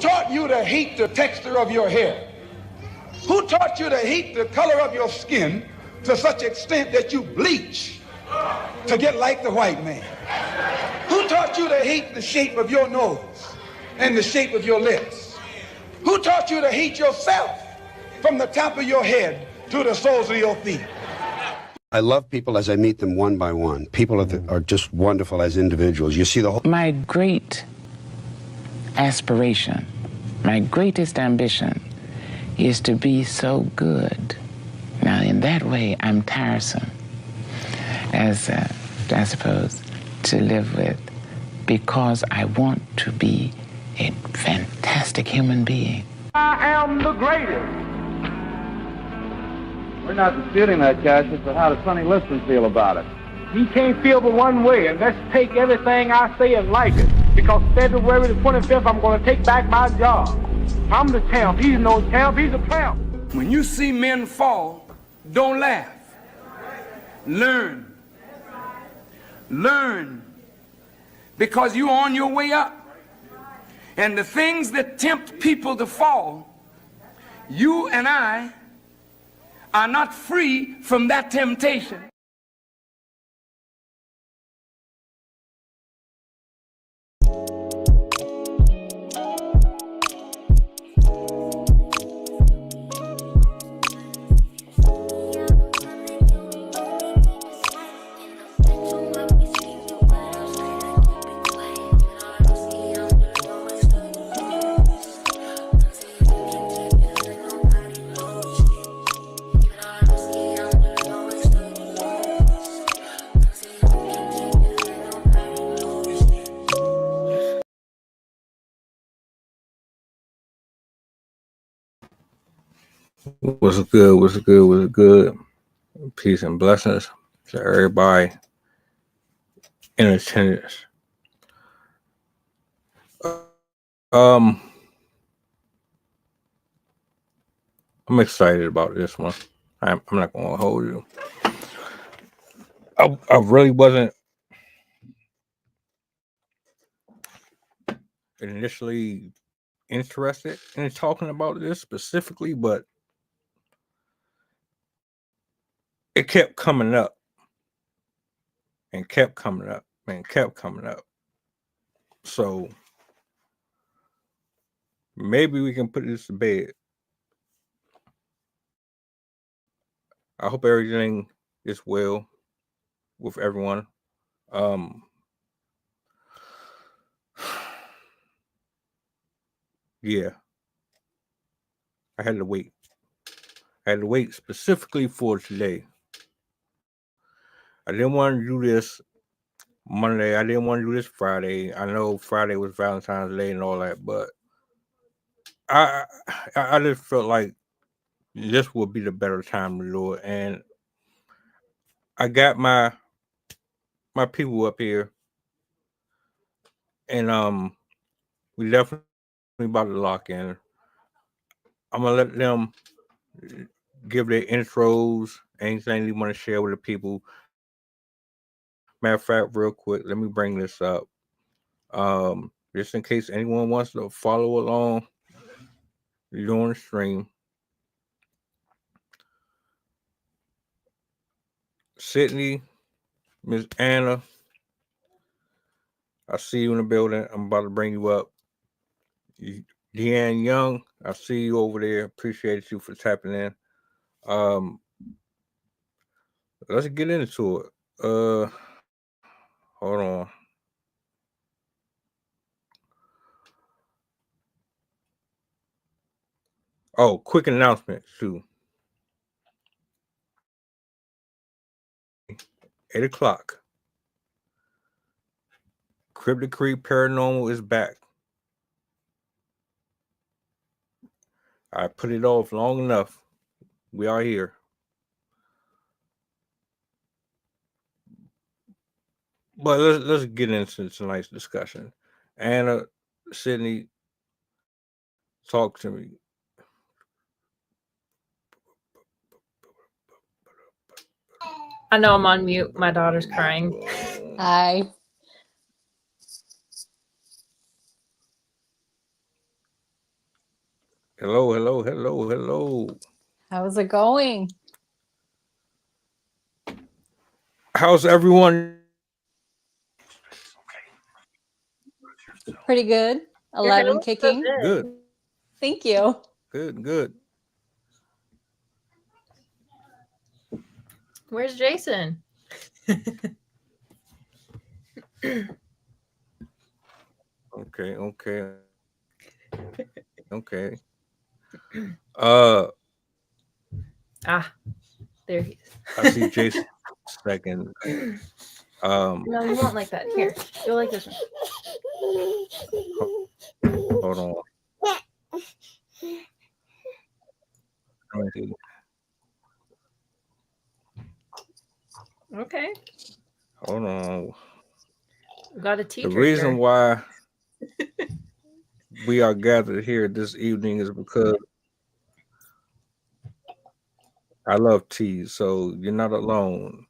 taught you to hate the texture of your hair? Who taught you to hate the color of your skin to such extent that you bleach to get like the white man? Who taught you to hate the shape of your nose and the shape of your lips? Who taught you to hate yourself from the top of your head to the soles of your feet? I love people as I meet them one by one. People are just wonderful as individuals. You see the whole... My great aspiration, my greatest ambition is to be so good. Now, in that way, I'm tiresome, as I suppose, to live with, because I want to be a fantastic human being. I am the greatest. We're not disputing that, Cassius, but how does Sonny Liston feel about it? He can't feel but one way, and let's take everything I say and like it. Because February the 25th, I'm going to take back my job. I'm the champ. He's no champ. He's a tramp. When you see men fall, don't laugh. Learn. Learn. Because you're on your way up. And the things that tempt people to fall, you and I are not free from that temptation. What's good? What's good? What's good? Peace and blessings to everybody in attendance. I'm excited about this one. I'm not gonna hold you. I really wasn't initially interested in talking about this specifically, but it kept coming up and kept coming up and kept coming up. So maybe we can put this to bed. I hope everything is well with everyone. Yeah, I had to wait. I had to wait specifically for today. I didn't want to do this Monday. I didn't want to do this Friday. I know Friday was Valentine's Day and all that, but I just felt like this would be the better time to do it. And I got my people up here, and we definitely about to lock in. I'm gonna let them give their intros, anything they want to share with the people. Matter of fact, real quick, let me bring this up. Just in case anyone wants to follow along during the stream. Sydney, Miss Anna, I see you in the building. I'm about to bring you up. Deanne Young, I see you over there. Appreciate you for tapping in. Let's get into it. Hold on. Oh, quick announcement too. 8 o'clock. Cryptic Creek Paranormal is back. I put it off long enough. We are here. But let's get into tonight's discussion. Anna, Sydney, talk to me. I know I'm on mute. My daughter's crying. Hi. Hello, hello, hello, hello. How's it going? How's everyone? Pretty good. Your hair 11 looks so kicking. good. Good, Thank you. good, good. Where's Jason? Okay, okay, okay. Uh, Ah, there he is. I see Jason second. No, you won't like that. Here, you'll like this one. Hold on. Let me see. Okay. Hold on. We got a The teacher reason here. why we are gathered here this evening is because I love tea, so you're not alone.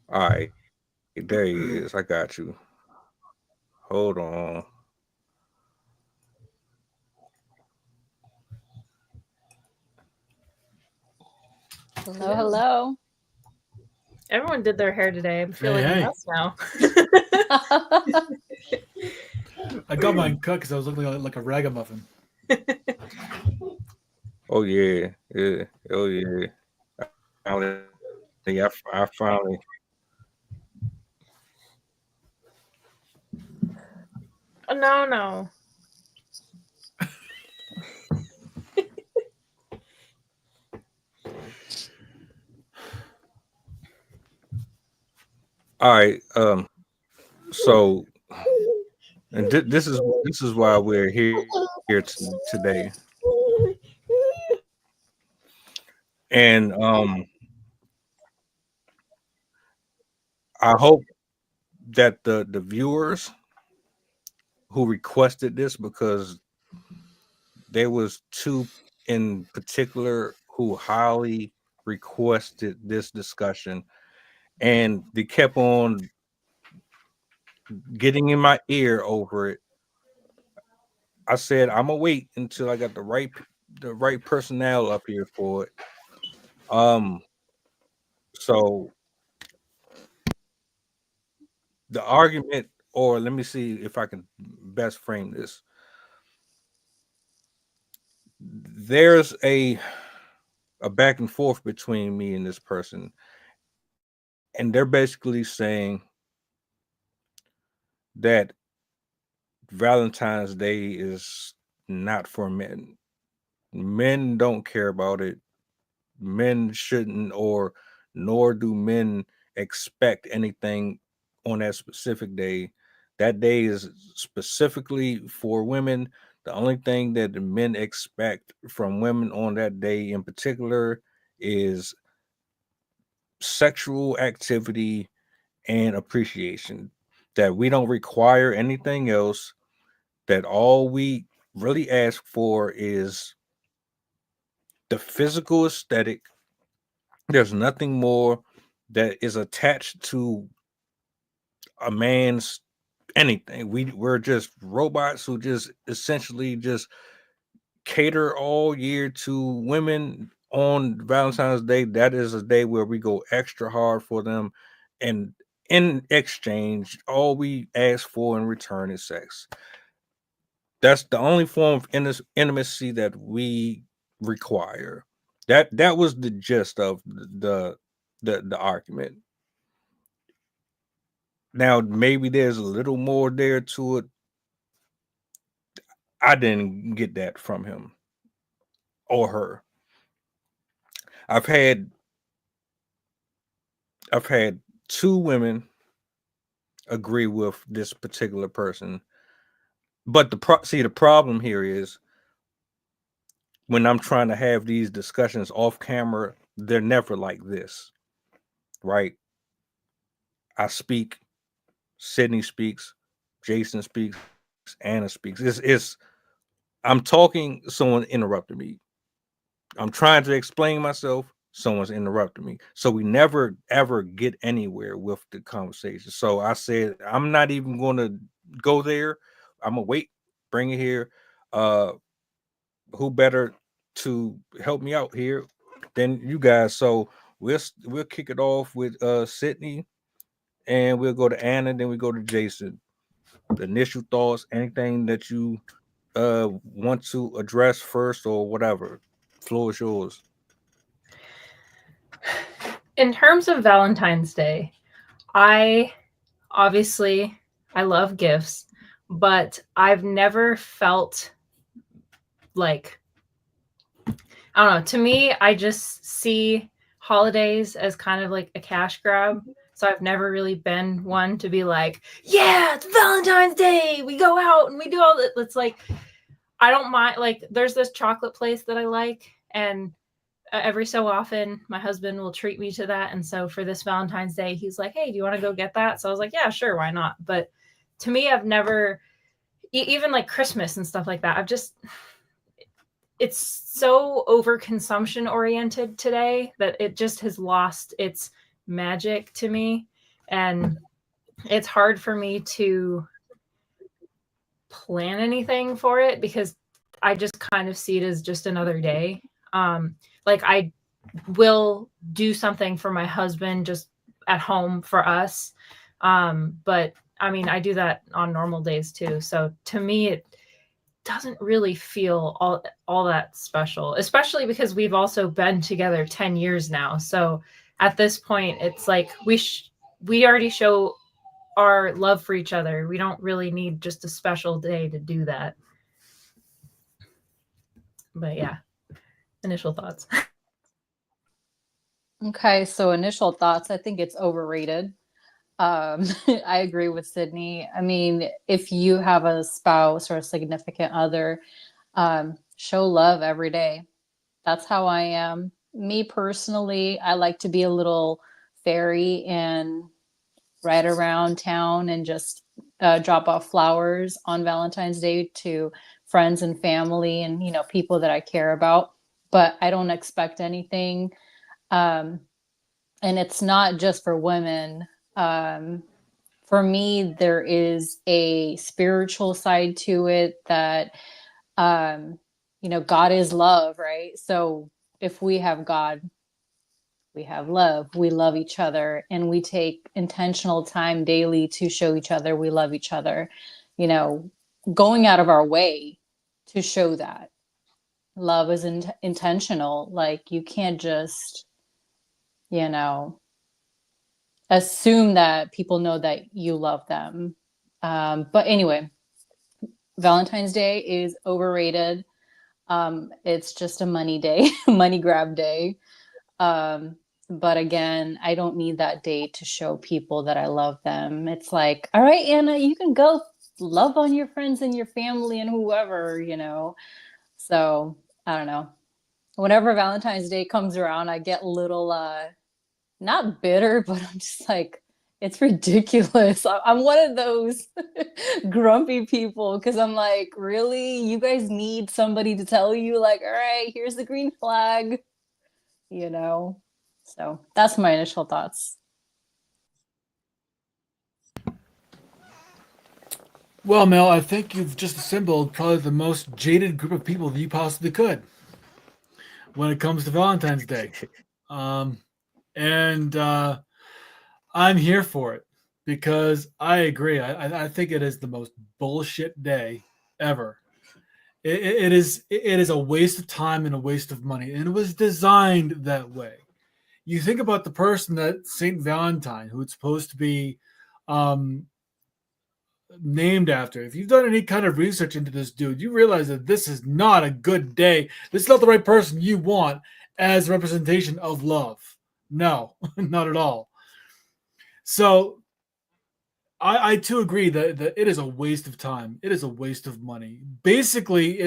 All right, there he is. I got you. Hold on. Hello, hello. Everyone did their hair today. I feel like a mess now. I got mine cut because I was looking like a ragamuffin. Oh yeah, yeah. Oh yeah. I finally. Oh, no. All right. So, and this is why we're here today. And I hope that the viewers who requested this, because there was two in particular who highly requested this discussion, and they kept on getting in my ear over it. I said I'm gonna wait until I got the right personnel up here for it. So the argument, or let me see if I can best frame this. There's a back and forth between me and this person, and they're basically saying that Valentine's Day is not for men. Men don't care about it. Men shouldn't, or nor do men expect anything on that specific day. That day is specifically for women. The only thing that the men expect from women on that day in particular is sexual activity and appreciation. That we don't require anything else, that all we really ask for is the physical aesthetic. There's nothing more that is attached to a man's anything. We're just robots who just essentially just cater all year to women on Valentine's Day. That is a day where we go extra hard for them, and in exchange, all we ask for in return is sex. That's the only form of intimacy that we require. That was the gist of the argument. Now maybe there's a little more there to it. I didn't get that from him or her. I've had two women agree with this particular person, but the problem here is when I'm trying to have these discussions off camera, they're never like this, right? I speak, Sydney speaks, Jason speaks, Anna speaks. It's I'm talking, someone interrupted me. I'm trying to explain myself, someone's interrupting me. So we never ever get anywhere with the conversation. So I said, I'm not even going to go there. I'm going to wait bring it here. Who better to help me out here than you guys? So we'll kick it off with Sydney, and we'll go to Anna, then we go to Jason. The initial thoughts, anything that you want to address first or whatever. Floor is yours. In terms of Valentine's Day, I love gifts, but I've never felt like, I don't know, to me, I just see holidays as kind of like a cash grab. So I've never really been one to be like, yeah, it's Valentine's Day. We go out and we do all that. It's like, I don't mind. Like, there's this chocolate place that I like, and every so often my husband will treat me to that. And so for this Valentine's Day, he's like, hey, do you want to go get that? So I was like, yeah, sure, why not? But to me, I've never, even like Christmas and stuff like that, it's so overconsumption oriented today that it just has lost its magic to me. And it's hard for me to plan anything for it because I just kind of see it as just another day. Like, I will do something for my husband just at home for us. But I mean, I do that on normal days too. So to me, it doesn't really feel all that special, especially because we've also been together 10 years now. So at this point, it's like we already show our love for each other. We don't really need just a special day to do that. But yeah, initial thoughts. Okay, so initial thoughts. I think it's overrated. I agree with Sydney. I mean, if you have a spouse or a significant other, show love every day. That's how I am. Me personally, I like to be a little fairy and ride around town and just drop off flowers on Valentine's Day to friends and family and, people that I care about. But I don't expect anything. And it's not just for women. For me, there is a spiritual side to it that, God is love, right? So if we have God, we have love, we love each other, and we take intentional time daily to show each other we love each other, going out of our way to show that love is intentional. Like, you can't just, assume that people know that you love them. But anyway, Valentine's Day is overrated. It's just a money day, money grab day. But again, I don't need that day to show people that I love them. It's like, all right, Anna, you can go love on your friends and your family and whoever, So I don't know. Whenever Valentine's Day comes around, I get a little, not bitter, but I'm just like, it's ridiculous. I'm one of those grumpy people because I'm like, really? You guys need somebody to tell you, like, all right, here's the green flag, So that's my initial thoughts. Well, Mel, I think you've just assembled probably the most jaded group of people that you possibly could when it comes to Valentine's Day. And I'm here for it because I agree. I think it is the most bullshit day ever. It is a waste of time and a waste of money, and it was designed that way. You think about the person that Saint Valentine, who it's supposed to be named after. If you've done any kind of research into this dude, you realize that this is not a good day. This is not the right person you want as a representation of love. No, not at all. So I too agree that it is a waste of time. It is a waste of money. Basically,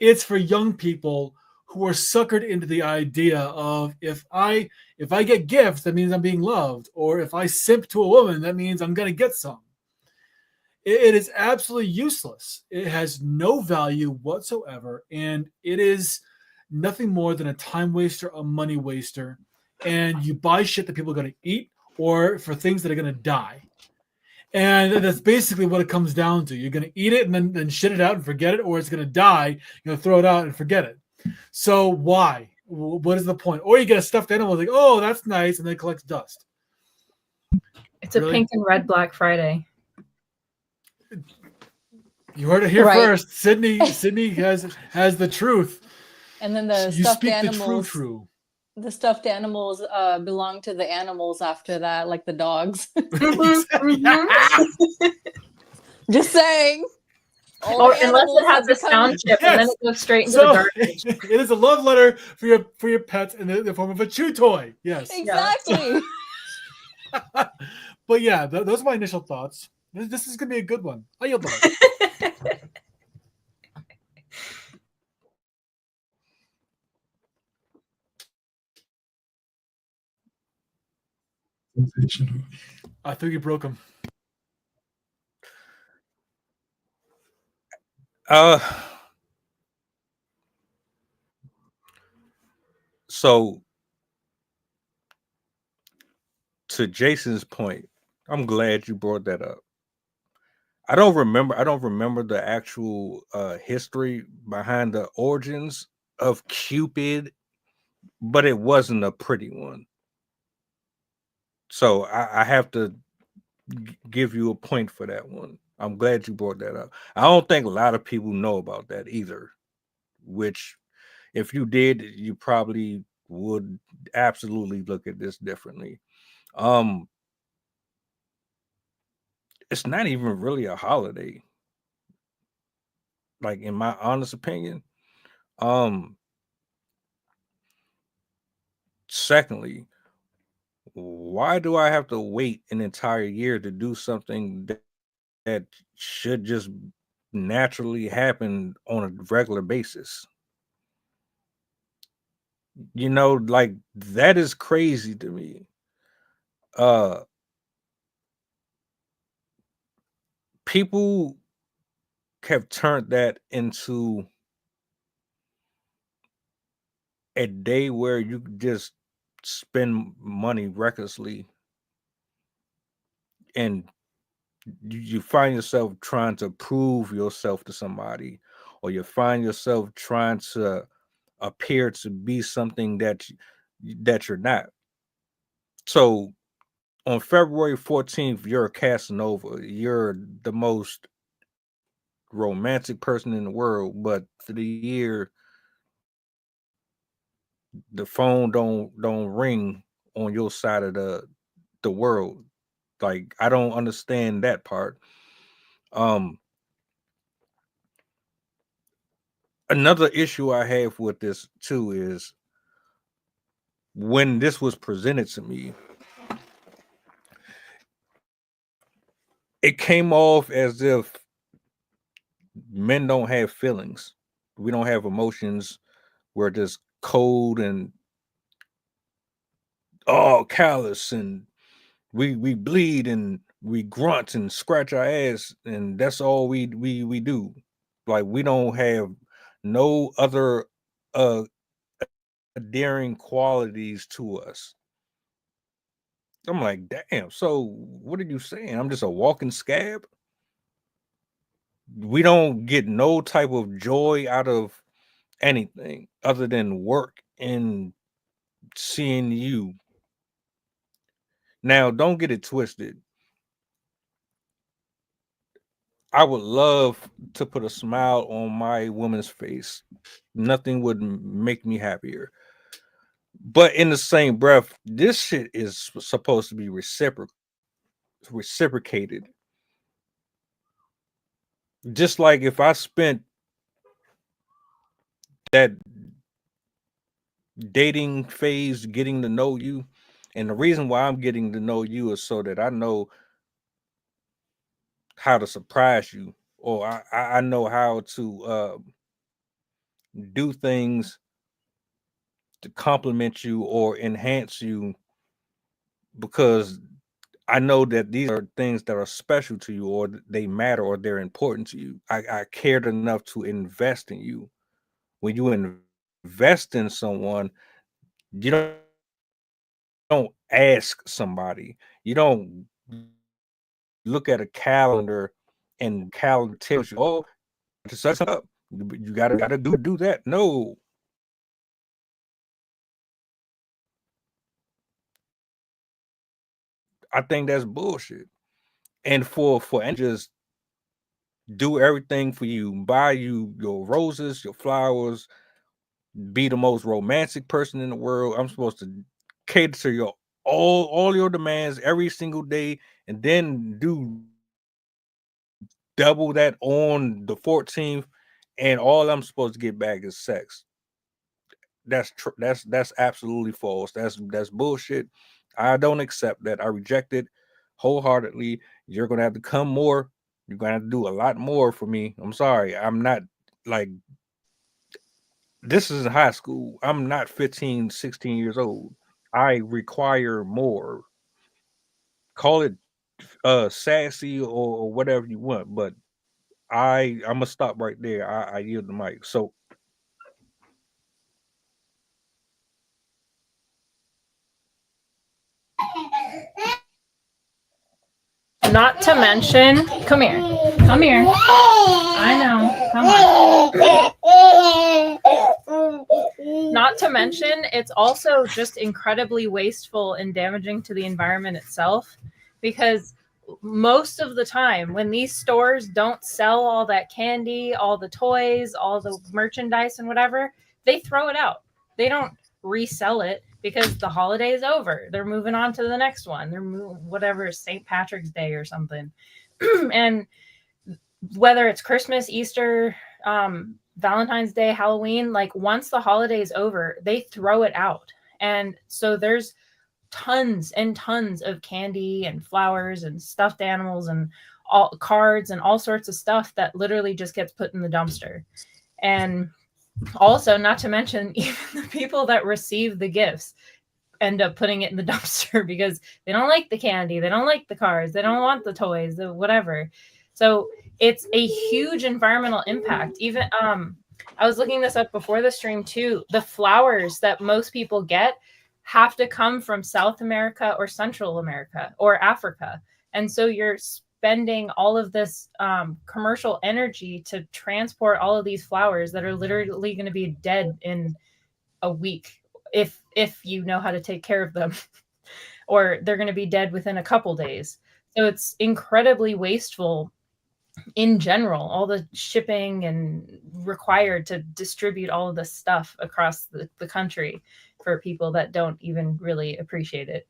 it's for young people who are suckered into the idea of if I get gifts, that means I'm being loved, or if I simp to a woman, that means I'm going to get some. It is absolutely useless. It has no value whatsoever, and it is nothing more than a time waster, a money waster, and you buy shit that people are going to eat or for things that are going to die. And that's basically what it comes down to. You're going to eat it and then shit it out and forget it, or it's going to die. You're going to throw it out and forget it. So why? What is the point? Or you get a stuffed animal, like, oh, that's nice, and then it collects dust. It's a pink and red Black Friday. You heard it here first. Sydney has the truth. And then the you stuffed speak animals. The true. The stuffed animals belong to the animals after that, like the dogs. Just saying. Or unless it has a sound chip, and then it goes straight into the garbage. It is a love letter for your pets in the form of a chew toy. Yes, exactly. But yeah, those are my initial thoughts. This is gonna be a good one. I yield the mic. I think you broke him. So to Jason's point, I'm glad you brought that up. I don't remember the actual history behind the origins of Cupid, but it wasn't a pretty one. So I have to give you a point for that one. I'm glad you brought that up. I don't think a lot of people know about that either, which if you did, you probably would absolutely look at this differently. It's not even really a holiday, like in my honest opinion. Secondly, why do I have to wait an entire year to do something that should just naturally happen on a regular basis? You know, like that is crazy to me. People have turned that into a day where you just spend money recklessly and you find yourself trying to prove yourself to somebody, or you find yourself trying to appear to be something that you're not. So on February 14th, you're a Casanova. You're the most romantic person in the world, but for the year, the phone don't ring on your side of the world. Like, I don't understand that part. Another issue I have with this too is when this was presented to me, it came off as if men don't have feelings. We don't have emotions. We're just cold and callous, and we bleed and we grunt and scratch our ass, and that's all we do. Like, we don't have no other endearing qualities to us. I'm like, damn, so what are you saying? I'm just a walking scab? We don't get no type of joy out of anything other than work and seeing you. Now, don't get it twisted. I would love to put a smile on my woman's face. Nothing would make me happier. But in the same breath, this shit is supposed to be reciprocated. Just like if I spent that dating phase getting to know you, and the reason why I'm getting to know you is so that I know how to surprise you, or I know how to do things to compliment you or enhance you, because I know that these are things that are special to you, or they matter, or they're important to you. I cared enough to invest in you. When you invest in someone, you don't ask somebody. You don't look at a calendar and calendar tells you, oh, to set up, you gotta do that. No. I think that's bullshit. And for and just do everything for you, buy you your roses, your flowers, be the most romantic person in the world. I'm supposed to cater to your all your demands every single day, and then do double that on the 14th, and all I'm supposed to get back is sex. That's absolutely false. That's bullshit. I don't accept that. I reject it wholeheartedly. You're gonna have to come more. You're gonna have to do a lot more for me. I'm sorry. I'm not like this is high school. I'm not 15, 16 years old. I require more. Call it sassy or whatever you want, but I'm gonna stop right there. I yield the mic. So Not to mention, come here. I know. Come on. Not to mention, it's also just incredibly wasteful and damaging to the environment itself, because most of the time when these stores don't sell all that candy, all the toys, all the merchandise and whatever, they throw it out. They don't resell it because the holiday is over. They're moving on to the next one. They're whatever, St. Patrick's Day or something. And whether it's Christmas, Easter, Valentine's Day, Halloween, like once the holiday is over, they throw it out. And so there's tons and tons of candy and flowers and stuffed animals and all cards and all sorts of stuff that literally just gets put in the dumpster. And also, not to mention, even the people that receive the gifts end up putting it in the dumpster because they don't like the candy, they don't like the cards, they don't want the toys, the whatever. So it's a huge environmental impact. Even I was looking this up before the stream too. The flowers that most people get have to come from South America or Central America or Africa. And so you're spending all of this commercial energy to transport all of these flowers that are literally going to be dead in a week if you know how to take care of them, or they're going to be dead within a couple days. So it's incredibly wasteful in general, all the shipping and required to distribute all of this stuff across the country for people that don't even really appreciate it.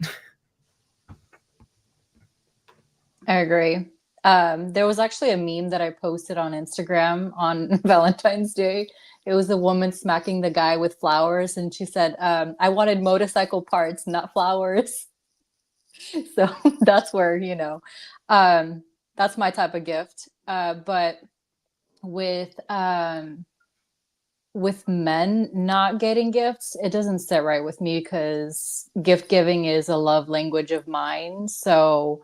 I agree. There was actually a meme that I posted on Instagram on Valentine's Day. It was a woman smacking the guy with flowers, and she said, I wanted motorcycle parts, not flowers. So that's where, that's my type of gift. But with men not getting gifts, it doesn't sit right with me because gift giving is a love language of mine. So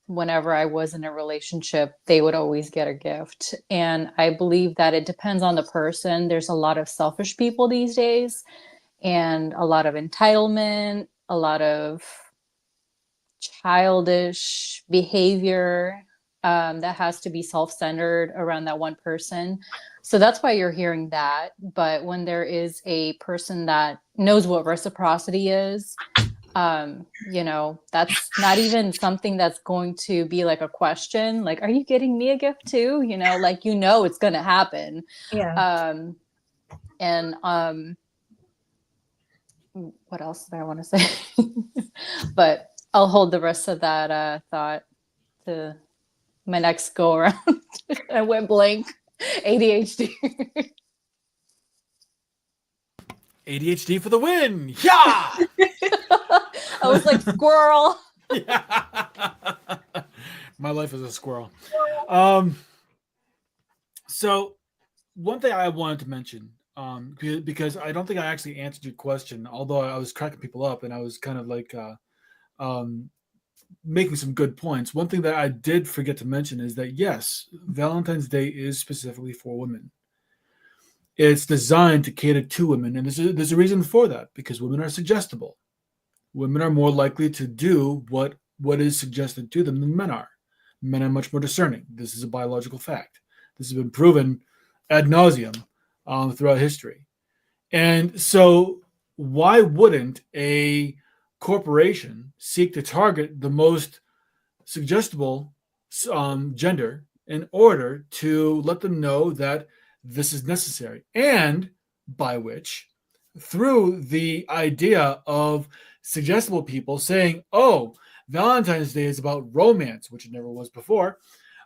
whenever I was in a relationship, they would always get a gift. And I believe that it depends on the person. There's a lot of selfish people these days and a lot of entitlement, a lot of childish behavior that has to be self-centered around that one person. So that's why you're hearing that. But when there is a person that knows what reciprocity is, that's not even something that's going to be like a question, like, are you getting me a gift too? It's going to happen. Yeah. What else did I want to say? But I'll hold the rest of that thought to my next go around. I went blank. ADHD. ADHD for the win. Yeah. I was like, squirrel. Yeah. My life is a squirrel. So one thing I wanted to mention, because I don't think I actually answered your question, although I was cracking people up and I was kind of like making some good points. One thing that I did forget to mention is that, yes, Valentine's Day is specifically for women. It's designed to cater to women, and there's a reason for that, because women are suggestible. Women are more likely to do what what is suggested to them than men are. Men are much more discerning. This is a biological fact. This has been proven ad nauseum throughout history. And so why wouldn't a corporation seek to target the most suggestible gender in order to let them know that this is necessary? And by which, through the idea of suggestible people saying, oh, Valentine's Day is about romance, which it never was before,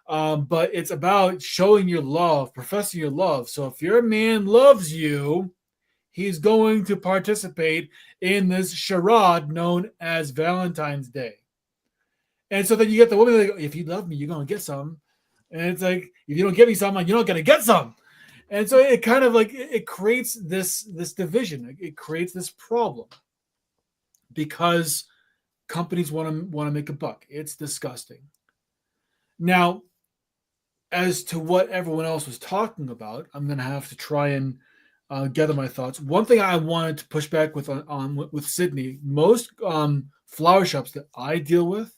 but it's about showing your love, professing your love. So if your man loves you, he's going to participate in this charade known as Valentine's Day. And so then you get the woman like, if you love me, you're going to get some. And it's like, if you don't give me some, you're not going to get some. And so it kind of like, it creates this division. It creates this problem because companies want to make a buck. It's disgusting. Now, as to what everyone else was talking about, I'm going to have to try and gather my thoughts. One thing I wanted to push back with Sydney, most flower shops that I deal with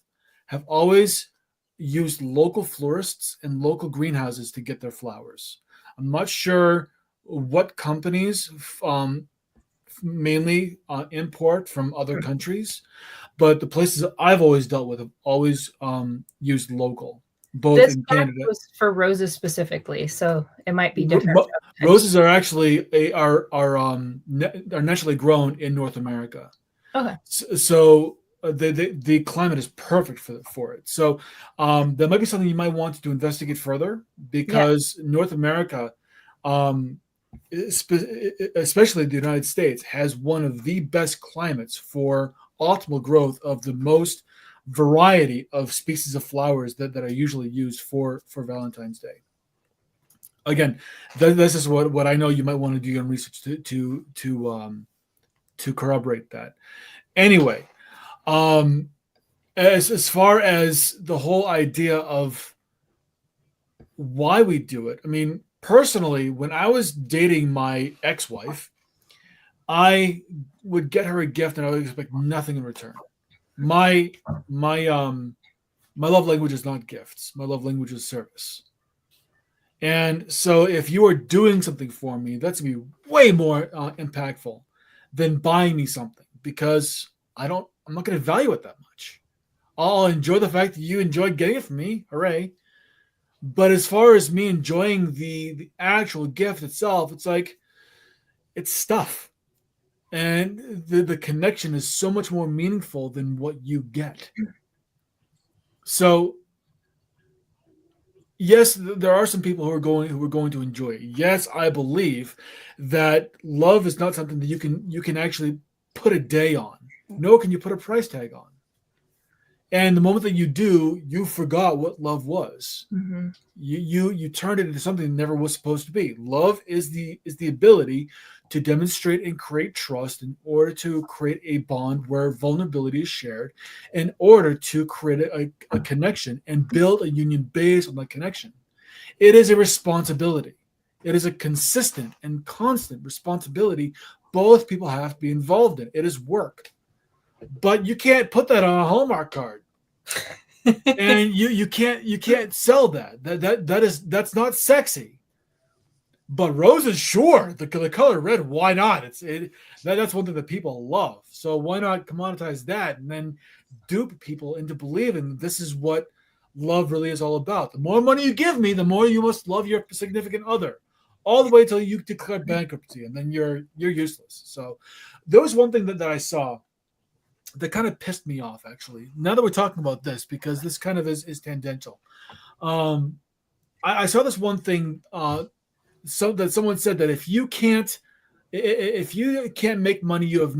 have always used local florists and local greenhouses to get their flowers. I'm not sure what companies mainly import from other countries, but the places that I've always dealt with have always used local. Both this in Canada. Was for roses specifically, so it might be different. Roses are actually are naturally grown in North America. Okay. So the climate is perfect for it. So that might be something you might want to investigate further because North America, especially the United States, has one of the best climates for optimal growth of the most variety of species of flowers that are usually used for Valentine's Day. Again, this is what I know you might want to do your research to corroborate that. Anyway, as far as the whole idea of why we do it, I mean, personally, when I was dating my ex-wife, I would get her a gift and I would expect nothing in return. My love language is not gifts. My love language is service. And so if you are doing something for me, that's going to be way more impactful than buying me something because I'm not going to value it that much. I'll enjoy the fact that you enjoyed getting it from me. Hooray. But as far as me enjoying the actual gift itself, it's like, it's stuff. And the connection is so much more meaningful than what you get. So, yes, there are some people who are going to enjoy it. Yes, I believe that love is not something that you can actually put a day on. Nor can you put a price tag on. And the moment that you do, you forgot what love was. Mm-hmm. You turned it into something that never was supposed to be. Love is the ability to demonstrate and create trust in order to create a bond where vulnerability is shared, in order to create a connection and build a union based on that connection. It is a responsibility. It is a consistent and constant responsibility both people have to be involved in. It is work. But you can't put that on a Hallmark card. And you can't sell that. That's not sexy. But roses, sure. The color red, why not? That's one thing that people love. So why not commoditize that and then dupe people into believing this is what love really is all about? The more money you give me, the more you must love your significant other, all the way until you declare bankruptcy, and then you're useless. So there was one thing that I saw that kind of pissed me off, actually. Now that we're talking about this, because this kind of is tangential. I saw this one thing. So that someone said that if you can't make money, you have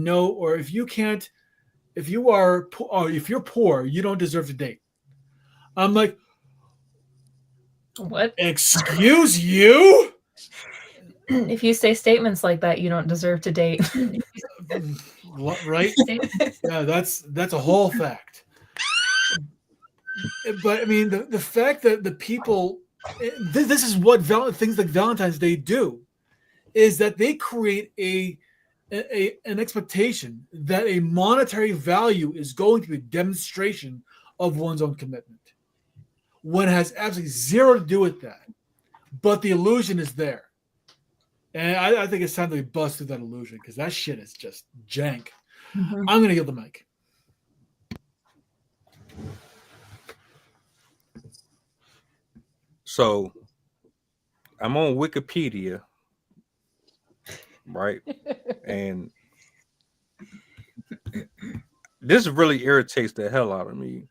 if you're poor, you don't deserve to date. I'm like, what? Excuse you? If you say statements like that, you don't deserve to date. What, right? Yeah, that's a whole fact. But I mean, the fact that the people, this is what things like Valentine's Day do, is that they create an expectation that a monetary value is going to be a demonstration of one's own commitment when it has absolutely zero to do with that, but the illusion is there. And I think it's time to bust through that illusion because that shit is just jank. Mhm. I'm going to yield the mic. So I'm on Wikipedia, right? And this really irritates the hell out of me.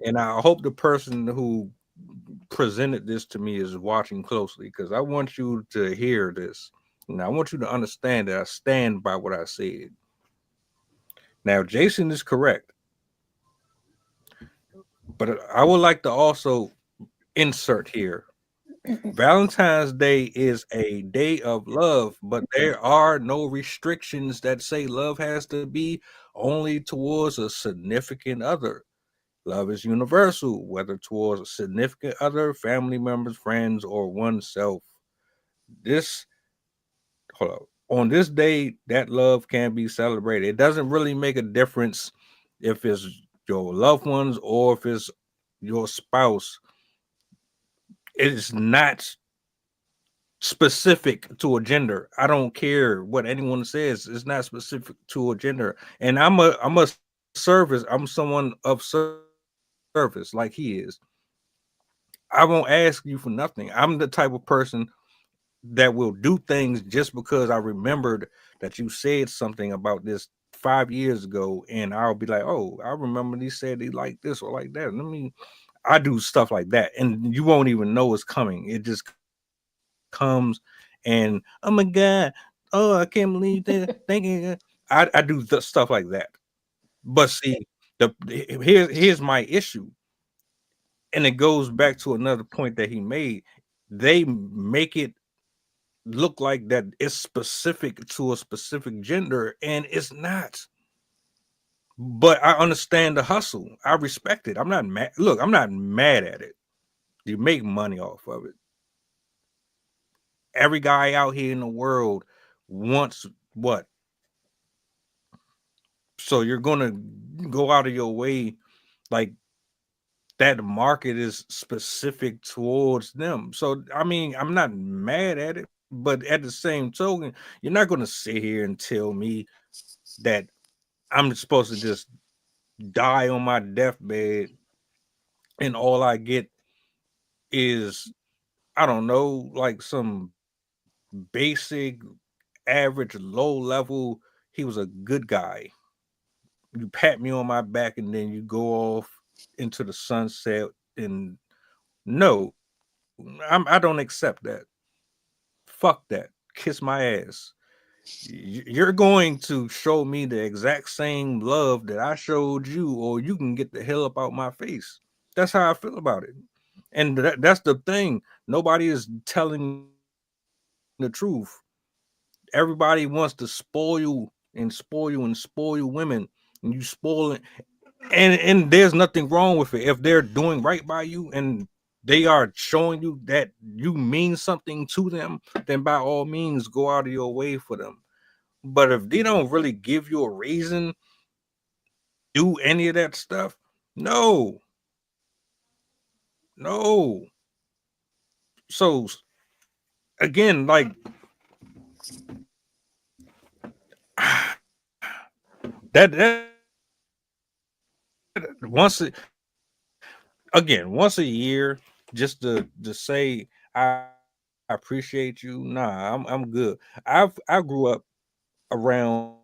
And I hope the person who presented this to me is watching closely because I want you to hear this. And I want you to understand that I stand by what I said. Now, Jason is correct. But I would like to also insert here. Valentine's Day is a day of love, but there are no restrictions that say love has to be only towards a significant other. Love is universal, whether towards a significant other, family members, friends, or oneself. This, hold up, on this day, that love can be celebrated. It doesn't really make a difference if it's your loved ones or if it's your spouse. It's not specific to a gender. I don't care what anyone says. It's not specific to a gender. And I'm a service. I'm someone of service like he is. I won't ask you for nothing. I'm the type of person that will do things just because I remembered that you said something about this 5 years ago, and I'll be like, oh, I remember he said he liked this or like that. I do stuff like that, and you won't even know it's coming. It just comes, and oh my god, oh I can't believe that. Thinking I do the stuff like that. But see, here's my issue, and it goes back to another point that he made. They make it look like that it's specific to a specific gender, and it's not. But I understand the hustle. I respect it. I'm not mad. Look, I'm not mad at it. You make money off of it. Every guy out here in the world wants what? So you're gonna go out of your way, like that market is specific towards them. So I mean, I'm not mad at it, but at the same token, you're not gonna sit here and tell me that I'm supposed to just die on my deathbed and all I get is, I don't know, like some basic, average, low level. He was a good guy. You pat me on my back and then you go off into the sunset. And no, I don't accept that. Fuck that. Kiss my ass. You're going to show me the exact same love that I showed you, or you can get the hell up out my face. That's how I feel about it. And that's the thing. Nobody is telling the truth. Everybody wants to spoil and spoil and spoil women, and you spoil it. And there's nothing wrong with it if they're doing right by you and they are showing you that you mean something to them. Then by all means, go out of your way for them. But if they don't really give you a reason to do any of that stuff, no. So again, like that once once a year, just to say I appreciate you. Nah, I'm good. I grew up around,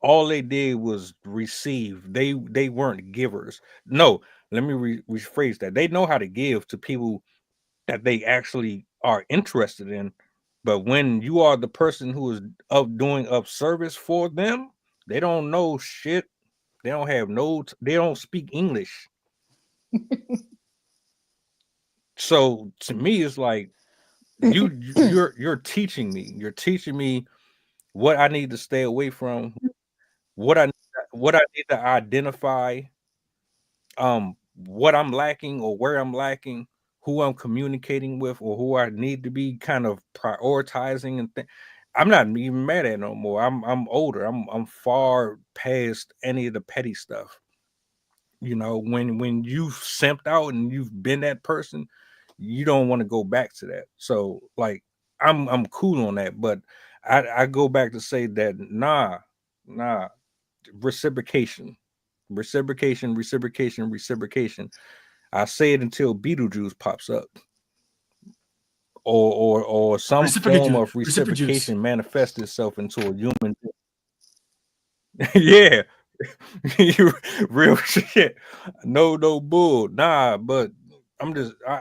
all they did was receive. They weren't givers. No, let me rephrase that. They know how to give to people that they actually are interested in. But when you are the person who is doing of service for them, they don't know shit. They don't have no. They don't speak English. So to me, it's like you're teaching me. You're teaching me what I need to stay away from. What I what I need to identify. What I'm lacking or where I'm lacking, who I'm communicating with, or who I need to be kind of prioritizing and I'm not even mad at no more. I'm older. I'm far past any of the petty stuff. You know, when you've simped out and you've been that person, you don't want to go back to that. So like I'm cool on that, but I go back to say that nah, reciprocation. Reciprocation. I say it until Beetlejuice pops up. Or some form of reciprocation manifests itself into a human. Yeah. You real shit. No bull. Nah, but I'm just I'm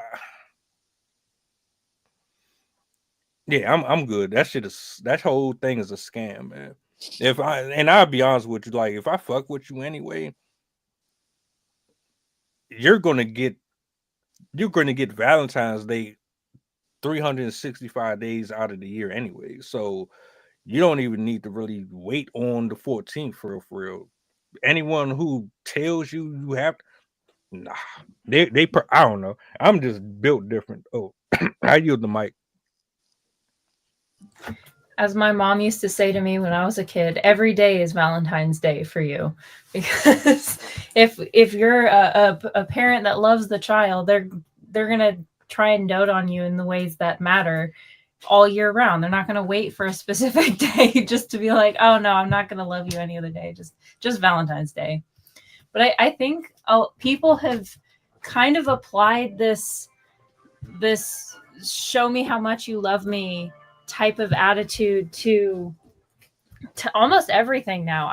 good. That whole thing is a scam, man. I'll be honest with you, like if I fuck with you anyway, you're gonna get Valentine's Day 365 days out of the year anyway. So you don't even need to really wait on the 14th for real. Anyone who tells you you have nah, I don't know. I'm just built different. Oh, I yield the mic. As my mom used to say to me when I was a kid, every day is Valentine's Day for you, because if you're a parent that loves the child, they're gonna try and dote on you in the ways that matter all year round. They're not gonna wait for a specific day just to be like, oh no, I'm not gonna love you any other day, just Valentine's Day. But I think people have kind of applied this show me how much you love me type of attitude to almost everything now.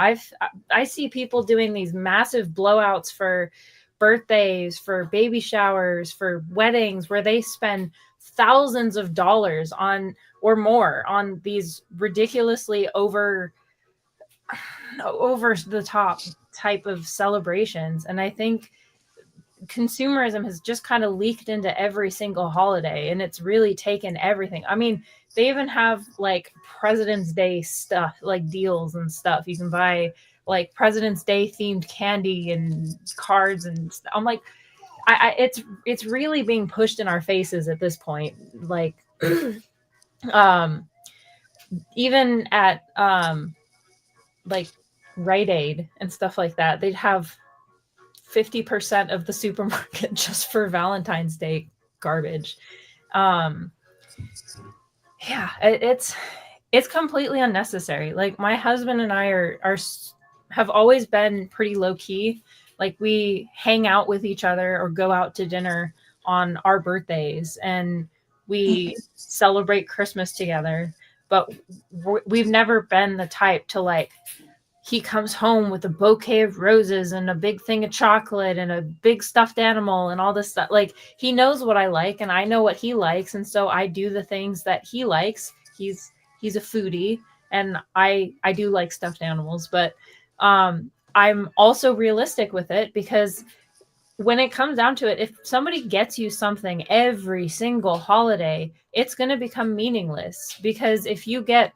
I see people doing these massive blowouts for birthdays, for baby showers, for weddings, where they spend thousands of dollars on or more on these ridiculously over the top type of celebrations. And I think consumerism has just kind of leaked into every single holiday, and it's really taken everything. I mean, they even have like President's Day stuff, like deals and stuff. You can buy like President's Day themed candy and cards and stuff. I'm like, it's really being pushed in our faces at this point. Like, even at like Rite Aid and stuff like that, they'd have 50% of the supermarket just for Valentine's Day garbage. Yeah, it's completely unnecessary. Like my husband and I have always been pretty low key. Like we hang out with each other or go out to dinner on our birthdays, and we celebrate Christmas together. But we've never been the type to like, he comes home with a bouquet of roses and a big thing of chocolate and a big stuffed animal and all this stuff. Like he knows what I like and I know what he likes. And so I do the things that he likes. He's a foodie, and I do like stuffed animals, but I'm also realistic with it, because when it comes down to it, if somebody gets you something every single holiday, it's going to become meaningless. Because if you get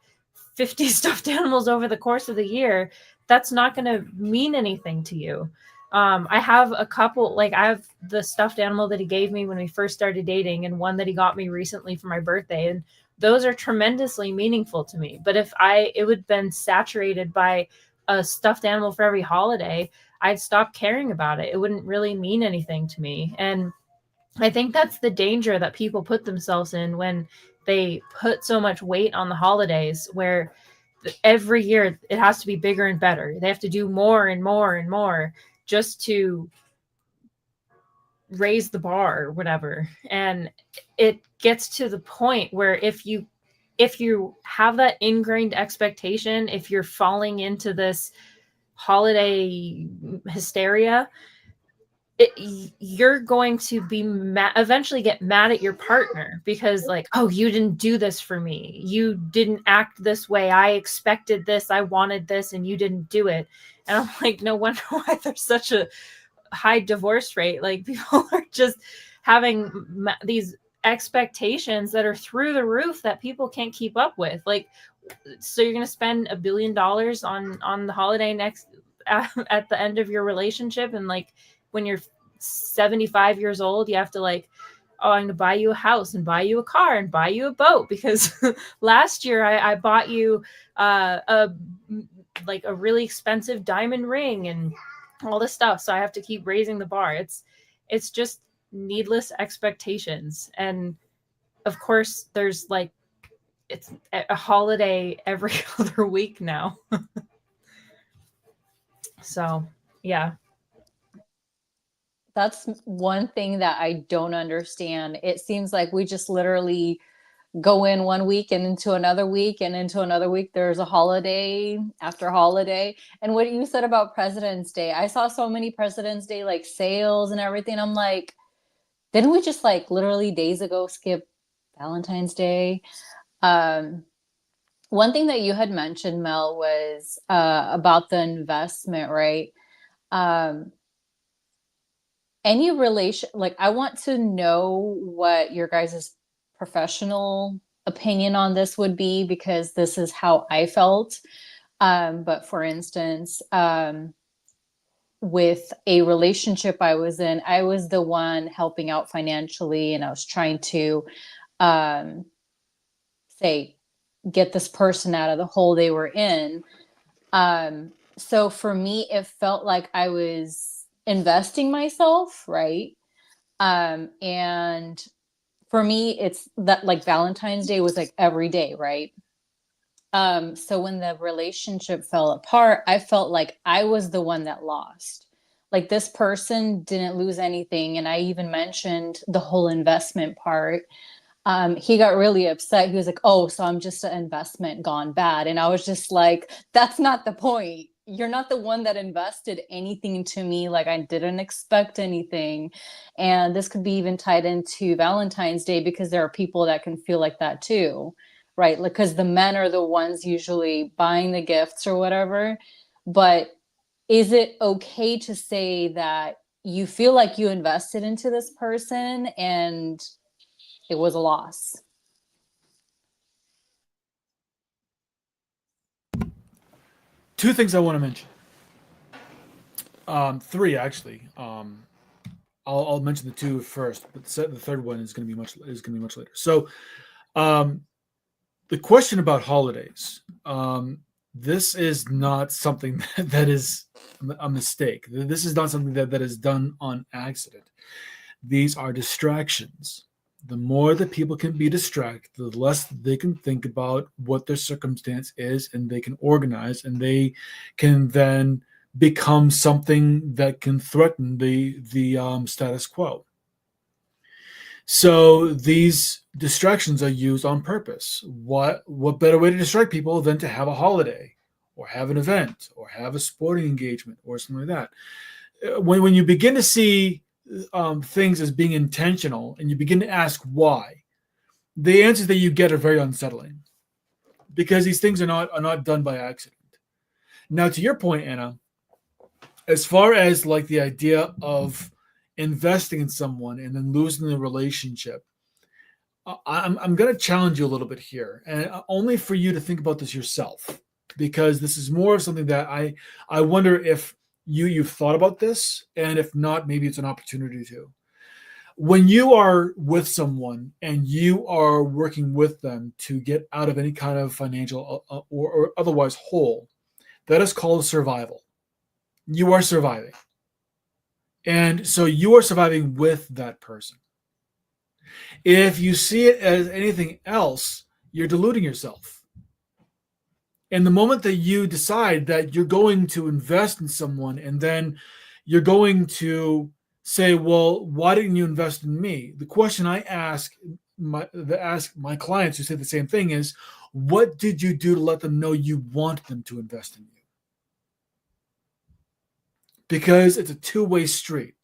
50 stuffed animals over the course of the year, that's not going to mean anything to you. I have a couple, like I have the stuffed animal that he gave me when we first started dating, and one that he got me recently for my birthday. And those are tremendously meaningful to me. But if it would have been saturated by a stuffed animal for every holiday, I'd stop caring about it. It wouldn't really mean anything to me. And I think that's the danger that people put themselves in when they put so much weight on the holidays, where every year it has to be bigger and better. They have to do more and more and more just to raise the bar or whatever. And it gets to the point where if you have that ingrained expectation, if you're falling into this holiday hysteria, you're going to be eventually get mad at your partner, because like, oh, you didn't do this for me. You didn't act this way. I expected this. I wanted this, and you didn't do it. And I'm like, no wonder why there's such a high divorce rate. Like people are just having these expectations that are through the roof that people can't keep up with. Like, so you're going to spend $1 billion on the holiday next at the end of your relationship, and like when you're 75 years old, you have to like, oh, I'm going to buy you a house and buy you a car and buy you a boat because last year I bought you a really expensive diamond ring, and all this stuff. So I have to keep raising the bar. It's just needless expectations. And of course there's like, it's a holiday every other week now. So yeah. That's one thing that I don't understand. It seems like we just literally go in one week and into another week and into another week. There's a holiday after holiday. And what you said about President's Day, I saw so many President's Day like sales and everything. I'm like, didn't we just like literally days ago skip Valentine's Day? One thing that you had mentioned, Mel, was about the investment, right? Any relation, like I want to know what your guys' professional opinion on this would be, because this is how I felt. But for instance, with a relationship I was in, I was the one helping out financially, and I was trying to say, get this person out of the hole they were in. So for me, it felt like I was investing myself, right? And for me, it's that like Valentine's Day was like every day, right? So when the relationship fell apart, I felt like I was the one that lost. Like this person didn't lose anything. And I even mentioned the whole investment part. He got really upset. He was like, oh, so I'm just an investment gone bad. And I was just like, that's not the point. You're not the one that invested anything to me. Like I didn't expect anything. And this could be even tied into Valentine's Day, because there are people that can feel like that too, right? Like, because the men are the ones usually buying the gifts or whatever. But is it okay to say that you feel like you invested into this person and it was a loss? Two things I want to mention. Three actually. I'll mention the two first, but the third one is going to be much later. So, the question about holidays. This is not something that is a mistake. This is not something that is done on accident. These are distractions. The more that people can be distracted, the less they can think about what their circumstance is, and they can organize, and they can then become something that can threaten the status quo. So these distractions are used on purpose. What better way to distract people than to have a holiday, or have an event, or have a sporting engagement, or something like that? When you begin to see things as being intentional, and you begin to ask why, the answers that you get are very unsettling, because these things are not done by accident. Now, to your point, Anna, as far as like the idea of investing in someone and then losing the relationship, I'm going to challenge you a little bit here, and only for you to think about this yourself, because this is more of something that I wonder if you've thought about this, and if not, maybe it's an opportunity to. When you are with someone and you are working with them to get out of any kind of financial or otherwise hole, that is called survival. You are surviving. And so you are surviving with that person. If you see it as anything else, you're deluding yourself. And the moment that you decide that you're going to invest in someone, and then you're going to say, well, why didn't you invest in me? The question I ask my clients who say the same thing is, what did you do to let them know you want them to invest in you? Because it's a two-way street.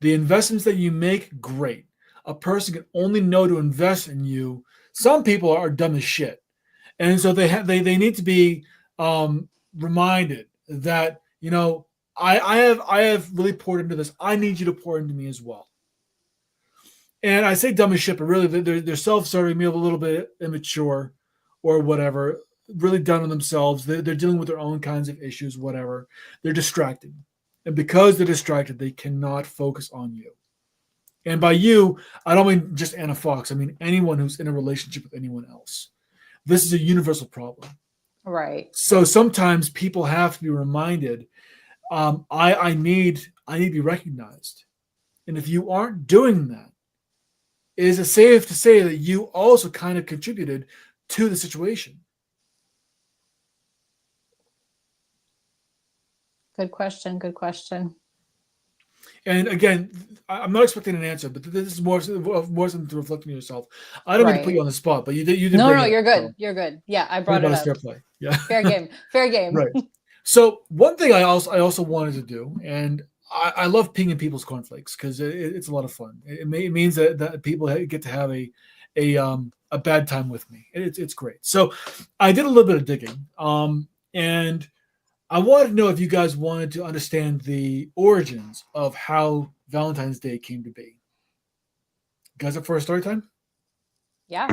The investments that you make, great. A person can only know to invest in you. Some people are dumb as shit. And so they need to be reminded that, I have really poured into this. I need you to pour into me as well. And I say dumb as shit, but really they're self-serving, maybe a little bit immature or whatever, really down on themselves. They're dealing with their own kinds of issues, whatever. They're distracted. And because they're distracted, they cannot focus on you. And by you, I don't mean just Anna Fox. I mean anyone who's in a relationship with anyone else. This is a universal problem. Right. So sometimes people have to be reminded I need to be recognized. And if you aren't doing that, is it safe to say that you also kind of contributed to the situation? Good question. Good question. And again, I'm not expecting an answer, but this is more something to reflect on yourself. I don't mean to put you on the spot, but you did. No, bring no, it you're up, good. so. You're good. Yeah, I brought it up. Fair play. Yeah. Fair game. Fair game. Right. So one thing I also wanted to do, and I love pinging people's cornflakes because it's a lot of fun. It means that people get to have a bad time with me. It's great. So I did a little bit of digging, and I wanted to know if you guys wanted to understand the origins of how Valentine's Day came to be. You guys up for a story time? Yeah.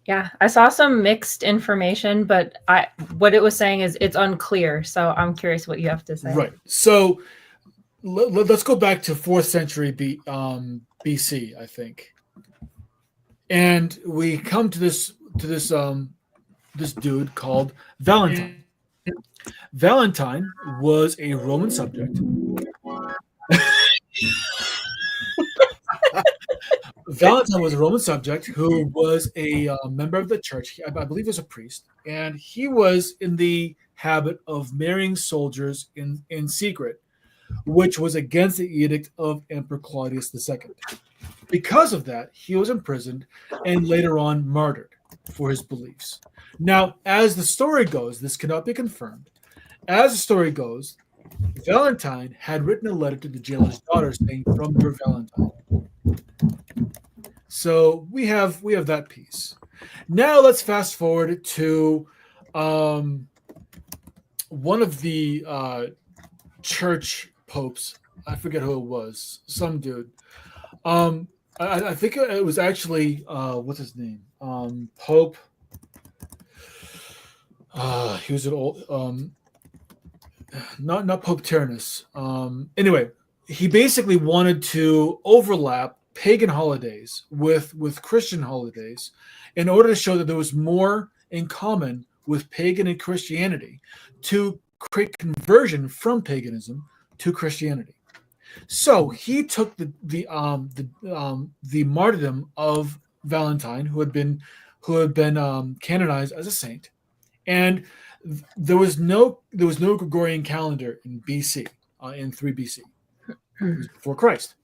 Yeah, I saw some mixed information, but what it was saying is it's unclear. So I'm curious what you have to say. Right. So let's go back to 4th century BC, I think, and we come to this dude called Valentine. Valentine was a Roman subject. Valentine was a Roman subject who was a member of the church. I believe he was a priest, and he was in the habit of marrying soldiers in secret, which was against the edict of Emperor Claudius II. Because of that, he was imprisoned and later on martyred for his beliefs. Now, as the story goes, this cannot be confirmed. As the story goes, Valentine had written a letter to the jailer's daughter saying, "From your Valentine." So we have that piece. Now let's fast forward to one of the church popes. I forget who it was. Some dude. I think it was actually what's his name? Pope. He was an old. Not Pope Tyrannus. Anyway, he basically wanted to overlap pagan holidays with Christian holidays in order to show that there was more in common with pagan and Christianity to create conversion from paganism to Christianity. So he took the martyrdom of Valentine, who had been canonized as a saint, and there was no Gregorian calendar in BC, in 3 BC. It was before Christ.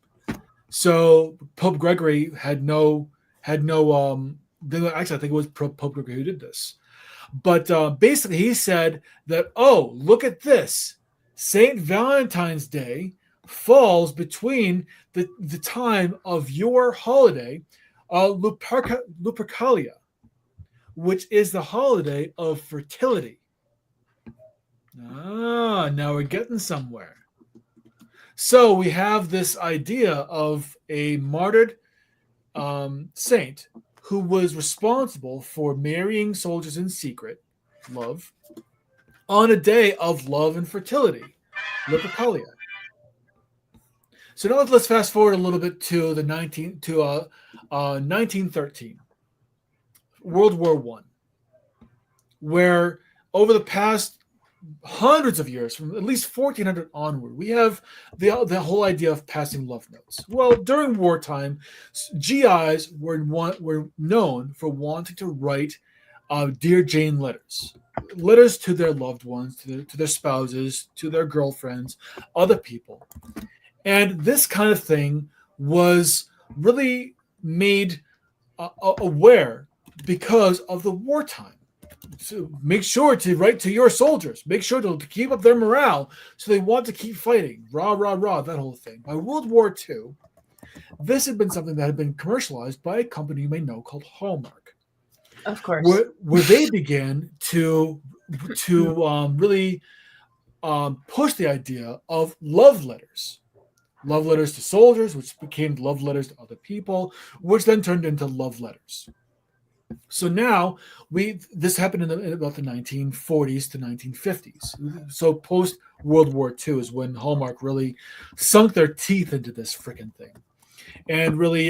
So Pope Gregory had no. Actually, I think it was Pope Gregory who did this. But basically, he said that, oh, look at this. St. Valentine's Day falls between the time of your holiday, Lupercalia, which is the holiday of fertility. Now we're getting somewhere. So we have this idea of a martyred saint who was responsible for marrying soldiers in secret, love, on a day of love and fertility, Lupercalia. So now let's fast forward a little bit to 1913, World War I, where over the past hundreds of years, from at least 1400 onward, we have the whole idea of passing love notes. Well, during wartime, GIs were known for wanting to write Dear Jane letters to their loved ones, to their spouses, to their girlfriends, other people. And this kind of thing was really made aware because of the wartime. So make sure to write to your soldiers. Make sure to keep up their morale so they want to keep fighting. Rah, rah, rah, that whole thing. By World War II, this had been something that had been commercialized by a company you may know called Hallmark. Of course. Where they began to really push the idea of love letters. Love letters to soldiers, which became love letters to other people, which then turned into love letters. So now this happened in about the 1940s to 1950s. So post World War II is when Hallmark really sunk their teeth into this freaking thing and really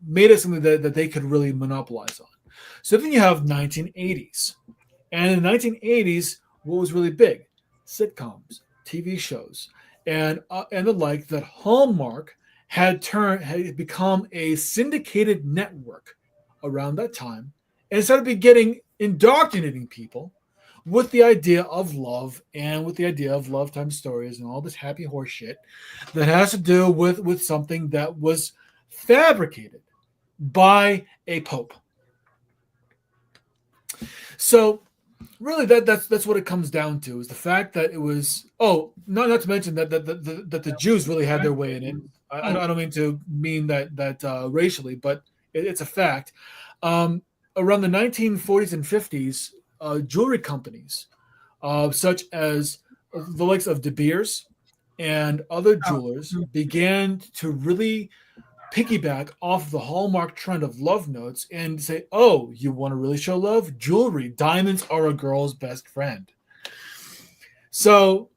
made it something that they could really monopolize on. So then you have 1980s. And in the 1980s, what was really big? Sitcoms, TV shows. and the like, that Hallmark had become a syndicated network around that time, and started beginning indoctrinating people with the idea of love and with the idea of love time stories and all this happy horse shit that has to do with something that was fabricated by a pope. So really that's what it comes down to, is the fact that it was not to mention that the Jews really had their way in it. I don't mean that racially, but it's a fact. Around the 1940s and 50s, jewelry companies such as the likes of De Beers and other jewelers began to really piggyback off of the Hallmark trend of love notes and say, oh, you want to really show love? Jewelry. Diamonds are a girl's best friend. So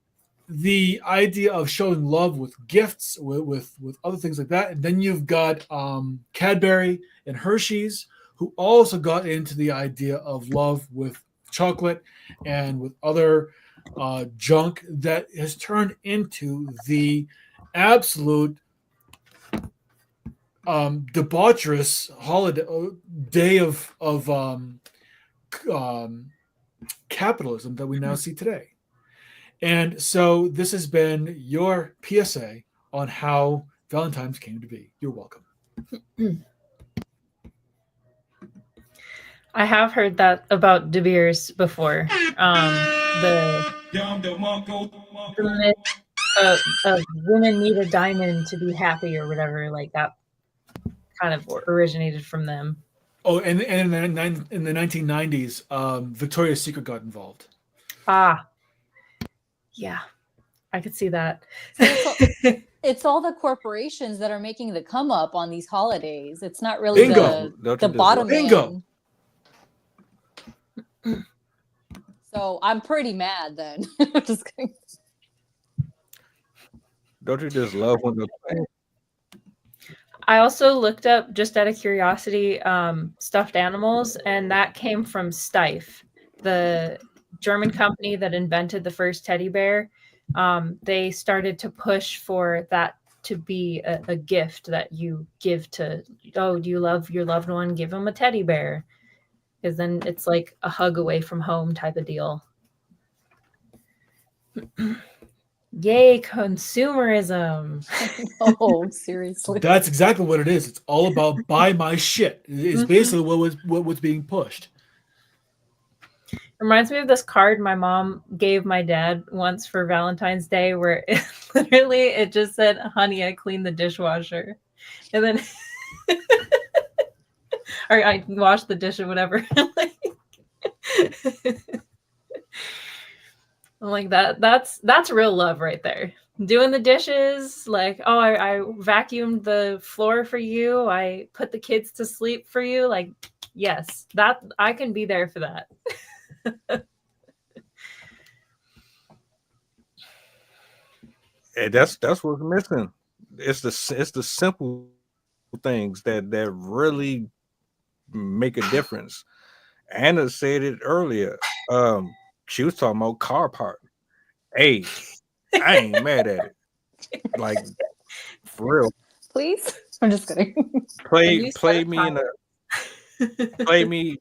the idea of showing love with gifts, with other things like that. And then you've got Cadbury and Hershey's, who also got into the idea of love with chocolate and with other junk that has turned into the absolute debaucherous holiday day of capitalism that we now see today. And so this has been your PSA on how Valentine's came to be. You're welcome. I have heard that about De Beers before. The myth of women need a diamond to be happy or whatever, like that kind of originated from them. Oh, and in the 1990s, Victoria's Secret got involved. Yeah, I could see that. It's all the corporations that are making the come up on these holidays. It's not really the bottom man. So I'm pretty mad then. Just kidding. Don't you just love when the I also looked up, just out of curiosity, stuffed animals, and that came from Steiff, the German company that invented the first teddy bear. They started to push for that to be a gift that you give to, do you love your loved one? Give them a teddy bear. Because then it's like a hug away from home type of deal. Yay, consumerism. Oh, seriously. That's exactly what it is. It's all about buy my shit. It's basically what was being pushed. Reminds me of this card my mom gave my dad once for Valentine's Day, where it just said, honey, I cleaned the dishwasher. And then or I washed the dish or whatever. I'm like, that's real love right there. Doing the dishes, like, oh, I vacuumed the floor for you. I put the kids to sleep for you. Like, yes, that I can be there for that. Hey, that's what's missing. It's the simple things that really make a difference. Anna said it earlier. She was talking about car part. Hey, I ain't mad at it. Like, for real. Please? I'm just kidding. Play me.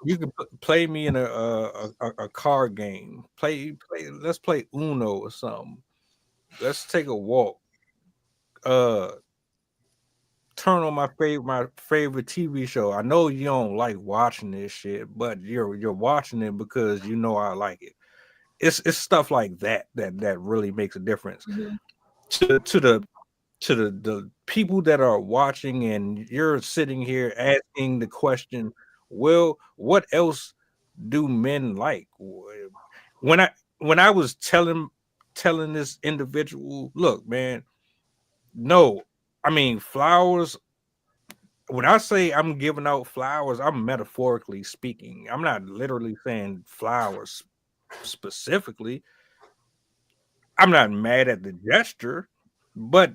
You can play me in a card game. Let's play Uno or something. Let's take a walk. Turn on my favorite TV show. I know you don't like watching this shit, but you're watching it because you know I like it. It's stuff like that really makes a difference. Mm-hmm. To the people that are watching, and you're sitting here asking the question, well, what else do men like? When I was telling this individual, look, man, no, I mean, flowers. When I say I'm giving out flowers, I'm metaphorically speaking. I'm not literally saying flowers specifically. I'm not mad at the gesture, but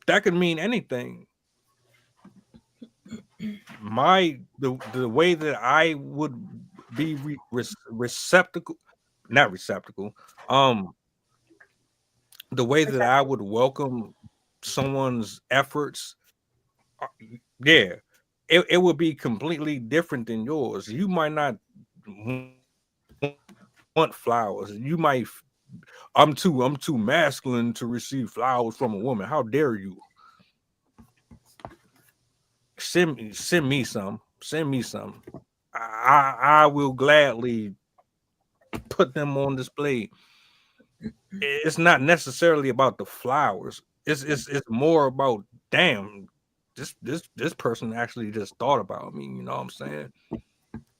that could mean anything. The way that I would be receptacle, not receptacle, the way that I would welcome someone's efforts, yeah, it would be completely different than yours. You might not want flowers. You might, I'm too masculine to receive flowers from a woman. How dare you? Send me some. Send me some. I will gladly put them on display. It's not necessarily about the flowers. It's more about, damn, this person actually just thought about me. You know what I'm saying?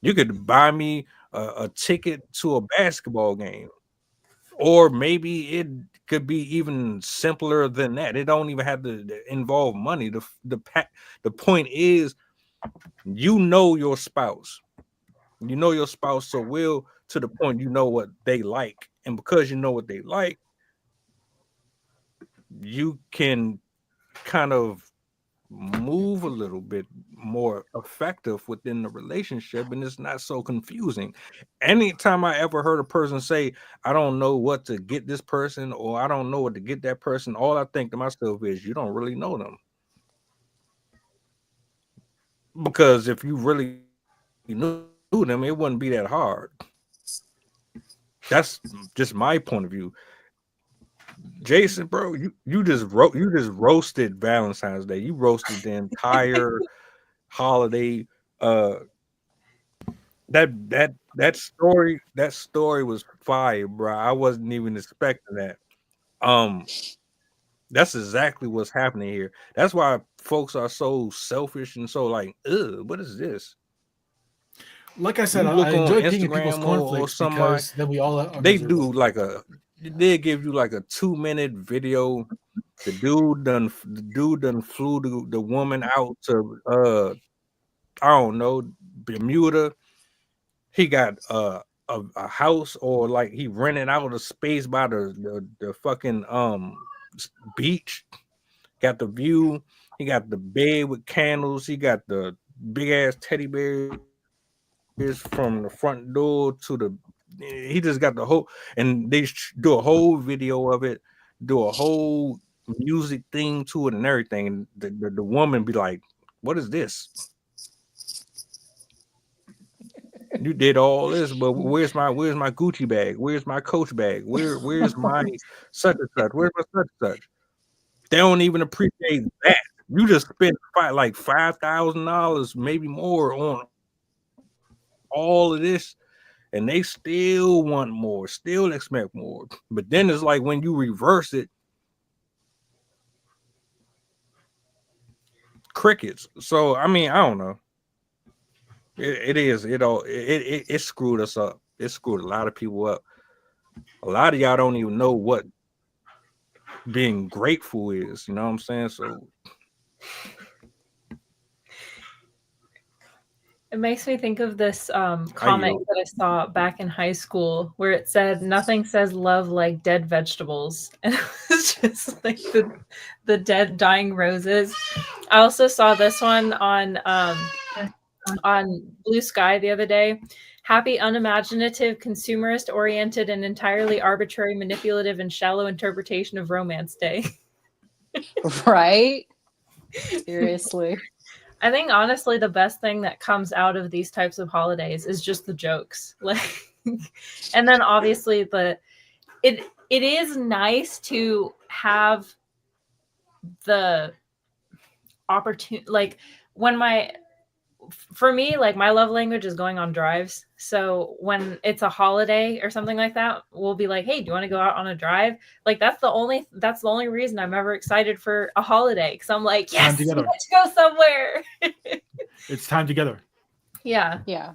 You could buy me a ticket to a basketball game, or maybe it could be even simpler than that. It don't even have to involve money. The point is, you know your spouse. You know your spouse so well to the point you know what they like, and because you know what they like, you can kind of move a little bit more effective within the relationship, and it's not so confusing. Anytime I ever heard a person say, I don't know what to get this person, or I don't know what to get that person, all I think to myself is, you don't really know them. Because if you really knew them, it wouldn't be that hard. That's just my point of view. Jason, bro, you just roasted Valentine's Day. You roasted the entire holiday. That story was fire, bro. I wasn't even expecting that. Um, that's exactly what's happening here. That's why folks are so selfish and so like, ugh, what is this? Like I said, You I look on enjoy peeing people's Instagram or cornflakes somebody, because then we all are they miserable. do like they give you like a 2-minute video. The dude done flew the woman out to I don't know, Bermuda. He got a house, or like he rented out a space by the fucking beach. Got the view. He got the bed with candles. He got the big ass teddy bears from the front door to the. He just got the whole, and they do a whole video of it, do a whole music thing to it and everything. And the woman be like, "What is this? You did all this, but where's my Gucci bag? Where's my Coach bag? Where's my such and such? Where's my such and such?" They don't even appreciate that. You just spent like $5,000, maybe more, on all of this, and they still want more, still expect more. But then it's like when you reverse it, crickets. So I mean, I don't know. It is it screwed us up. It screwed a lot of people up. A lot of y'all don't even know what being grateful is. You know what I'm saying? So It makes me think of this I comic yield. that I saw back in high school where it said, "Nothing says love like dead vegetables," and it was just like the dead, dying roses. I also saw this one on Blue Sky the other day. Happy, unimaginative, consumerist oriented, and entirely arbitrary, manipulative, and shallow interpretation of Romance Day. Right? Seriously. I think honestly the best thing that comes out of these types of holidays is just the jokes. Like and then obviously it is nice to have the opportunity, like when for me, like my love language is going on drives. So when it's a holiday or something like that, we'll be like, "Hey, do you want to go out on a drive?" Like that's the only reason I'm ever excited for a holiday, because I'm like, Time "Yes, together. let's go somewhere." It's time together. Yeah. Yeah.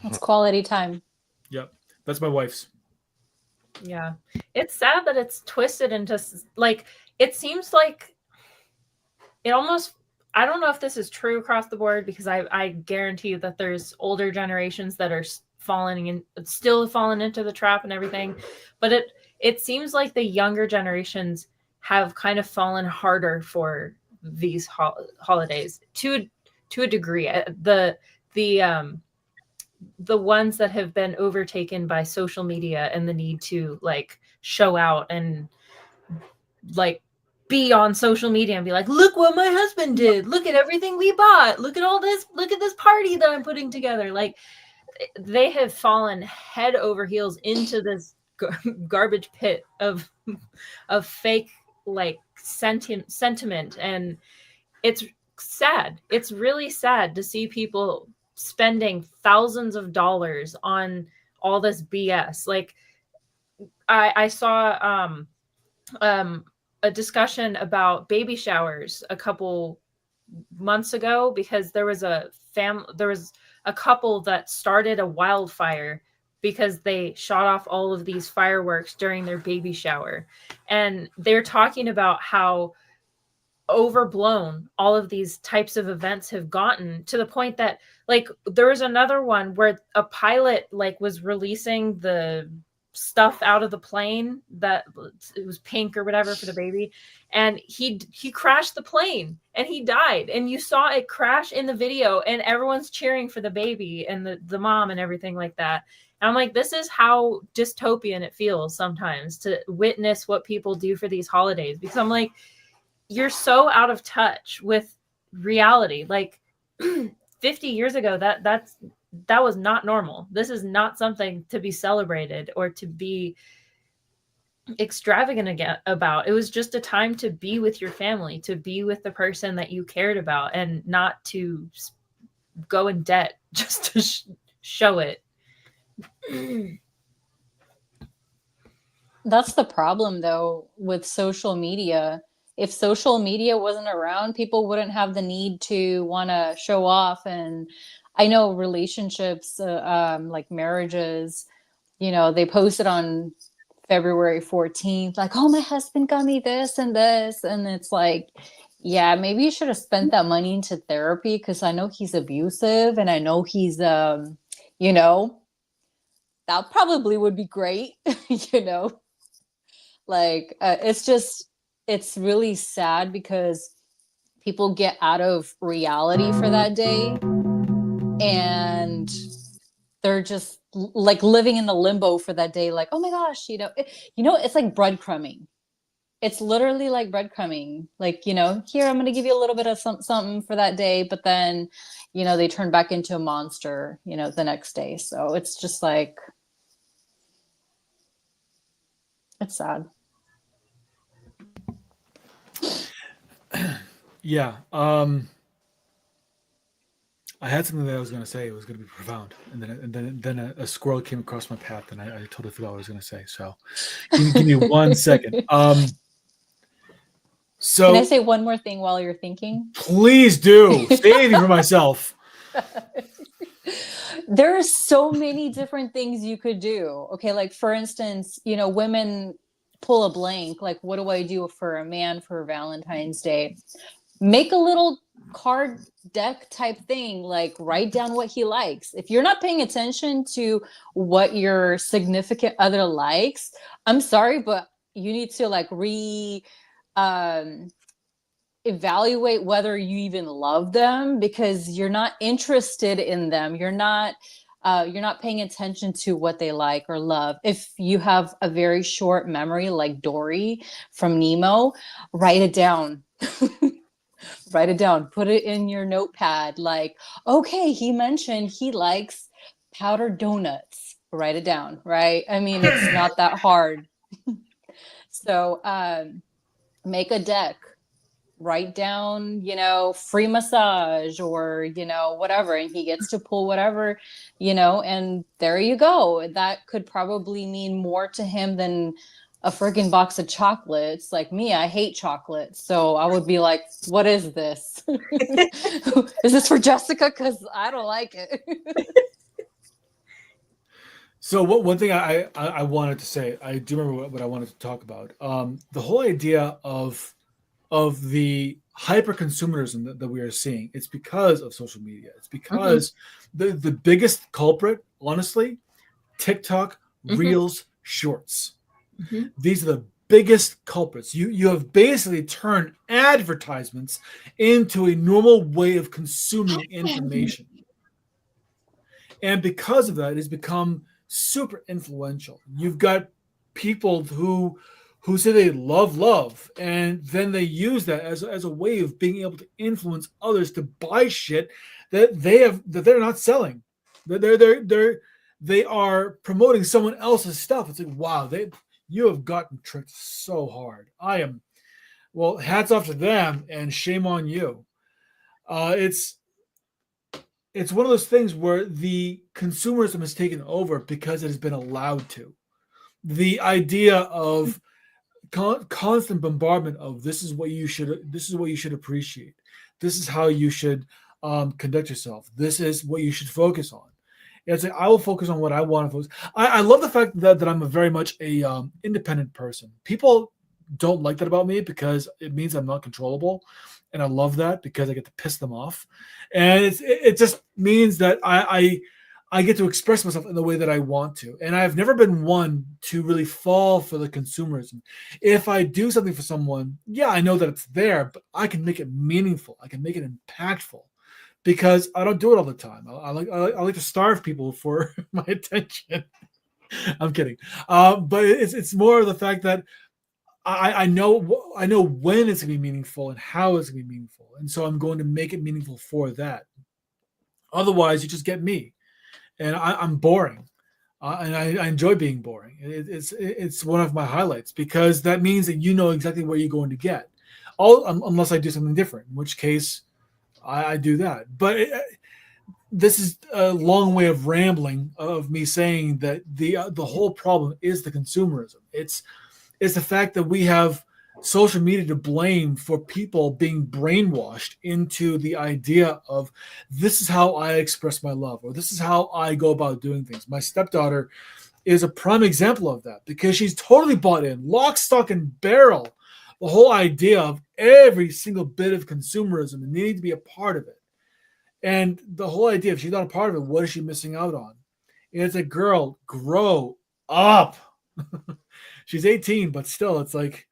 It's quality time. Yep. That's my wife's. Yeah. It's sad that it's twisted into like, it seems like it almost, I don't know if this is true across the board, because I guarantee you that there's older generations that are still falling into the trap and everything, but it seems like the younger generations have kind of fallen harder for these holidays to a degree. The the ones that have been overtaken by social media and the need to like show out and like be on social media and be like, look what my husband did, look at everything we bought, look at all this, look at this party that I'm putting together. Like, they have fallen head over heels into this garbage pit of fake like sentiment, and it's sad. It's really sad to see people spending thousands of dollars on all this BS. Like, I saw a discussion about baby showers a couple months ago, because there was a couple that started a wildfire because they shot off all of these fireworks during their baby shower. And they're talking about how overblown all of these types of events have gotten, to the point that like there was another one where a pilot like was releasing the stuff out of the plane that it was pink or whatever for the baby, and he crashed the plane and he died, and you saw it crash in the video, and everyone's cheering for the baby and the mom and everything like that. And I'm like, this is how dystopian it feels sometimes to witness what people do for these holidays, because I'm like, you're so out of touch with reality. Like 50 years ago, that was not normal. This is not something to be celebrated or to be extravagant about. It was just a time to be with your family, to be with the person that you cared about, and not to go in debt just to show it. That's the problem, though, with social media. If social media wasn't around, people wouldn't have the need to want to show off. And I know relationships, like marriages, you know, they posted on February 14th, like, oh, my husband got me this and this. And it's like, yeah, maybe you should have spent that money into therapy, because I know he's abusive, and I know he's, you know, that probably would be great, you know, like, it's really sad because people get out of reality for that day, and they're just like living in the limbo for that day. Like, oh my gosh, you know, it's like breadcrumbing. It's literally like breadcrumbing. Like, you know, here, I'm going to give you a little bit of something for that day, but then, you know, they turn back into a monster, you know, the next day. So it's just like, it's sad. Yeah. I had something that I was going to say. It was going to be profound, and then a squirrel came across my path, and I totally forgot what I was going to say. So, give me 1 second. So can I say one more thing while you're thinking? Please do. Saving for myself. There are so many different things you could do. Okay, like for instance, you know, women pull a blank. Like, what do I do for a man for Valentine's Day? Make a little card deck type thing, like write down what he likes. If you're not paying attention to what your significant other likes, I'm sorry, but you need to like evaluate whether you even love them, because you're not interested in them. You're not paying attention to what they like or love. If you have a very short memory like Dory from Nemo, write it down. Write it down, put it in your notepad. Like, okay, he mentioned he likes powdered donuts. Write it down, right? I mean, it's not that hard. So make a deck. Write down, you know, free massage or, you know, whatever. And he gets to pull whatever, you know, and there you go. That could probably mean more to him than a freaking box of chocolates. Like me, I hate chocolate. So I would be like, what is this? Is this for Jessica? Because I don't like it. So one thing I wanted to say, I do remember what I wanted to talk about. The whole idea of the hyper consumerism that we are seeing. It's because of social media. It's because the biggest culprit, honestly, TikTok, Reels, Shorts. These are the biggest culprits. You have basically turned advertisements into a normal way of consuming information. And because of that, it's become super influential. You've got people who say they love love, and then they use that as a way of being able to influence others to buy shit that they're not selling. They are promoting someone else's stuff. It's like, wow, you have gotten tricked so hard. Well, hats off to them and shame on you. It's one of those things where the consumerism has taken over because it has been allowed to. The idea of constant bombardment of this is what you should appreciate. This is how you should conduct yourself. This is what you should focus on. It's like, I will focus on what I want to focus. I love the fact that I'm a very much a independent person. People don't like that about me because it means I'm not controllable, and I love that because I get to piss them off, and it just means that I get to express myself in the way that I want to. And I've never been one to really fall for the consumerism. If I do something for someone, yeah, I know that it's there, but I can make it meaningful. I can make it impactful because I don't do it all the time. I like to starve people for my attention. I'm kidding. But it's more of the fact that I know when it's going to be meaningful and how it's going to be meaningful. And so I'm going to make it meaningful for that. Otherwise, you just get me. And I'm boring, and I enjoy being boring. It's one of my highlights because that means that you know exactly where you're going to get, unless I do something different, in which case I do that. But this is a long way of rambling of me saying that the whole problem is the consumerism. It's the fact that we have social media to blame for people being brainwashed into the idea of this is how I express my love, or this is how I go about doing things. My stepdaughter is a prime example of that because she's totally bought in, lock, stock, and barrel, the whole idea of every single bit of consumerism and needing to be a part of it. And the whole idea, if she's not a part of it, what is she missing out on? And it's a girl, grow up. She's 18, but still, it's like,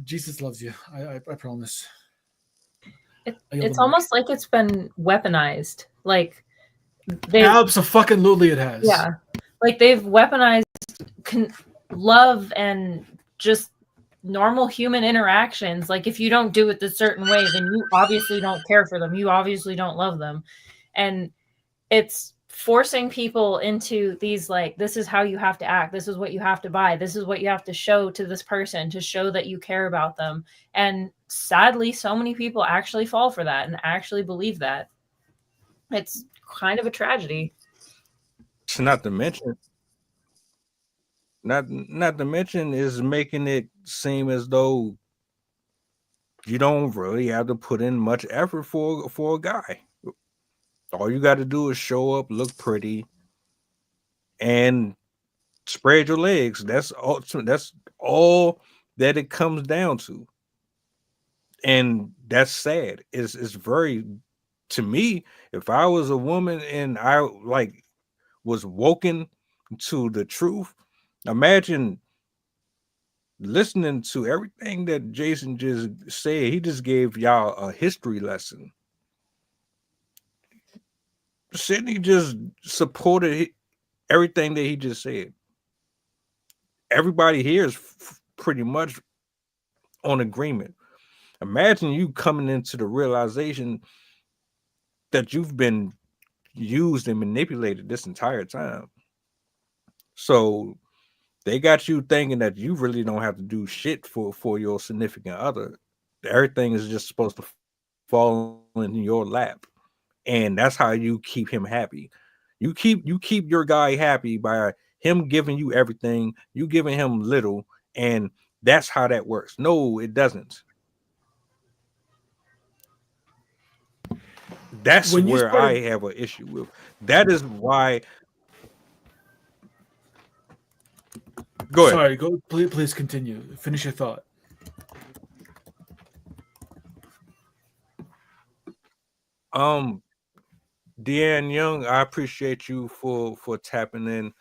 Jesus loves you. I promise. It's almost like it's been weaponized. Like absolutely, it has. Yeah, like they've weaponized love and just normal human interactions. Like if you don't do it the certain way, then you obviously don't care for them. You obviously don't love them, and it's forcing people into these, like, this is how you have to act, this is what you have to buy, this is what you have to show to this person to show that you care about them. And sadly, so many people actually fall for that and actually believe that. It's kind of a tragedy. Not to mention is making it seem as though you don't really have to put in much effort for a guy. All you got to do is show up, look pretty, and spread your legs. That's all that it comes down to. And that's sad. It's very, to me, if I was a woman and I was woken to the truth, imagine listening to everything that Jason just said. He just gave y'all a history lesson. Sydney just supported everything that he just said. Everybody here is pretty much on agreement. Imagine you coming into the realization that you've been used and manipulated this entire time. So they got you thinking that you really don't have to do shit for your significant other. Everything is just supposed to fall in your lap. And that's how you keep him happy. You keep your guy happy by him giving you everything, you giving him little, and that's how that works. No, it doesn't. That's where I have an issue with. That is why. Go ahead. Sorry, go. Please continue. Finish your thought. Deanne Young, I appreciate you for tapping in.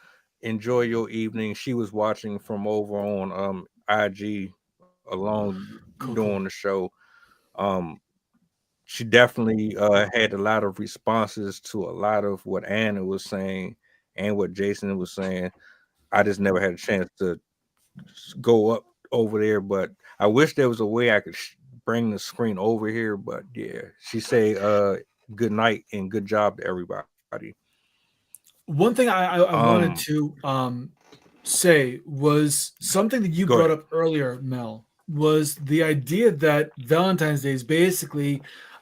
Enjoy your evening. She was watching from over on IG along doing the show. she definitely had a lot of responses to a lot of what Anna was saying and what Jason was saying. I just never had a chance to go up over there, but I wish there was a way I could bring the screen over here. But yeah, she say good night and good job to everybody. One thing I wanted to say was something that you brought up earlier, Mel, was the idea that Valentine's Day is basically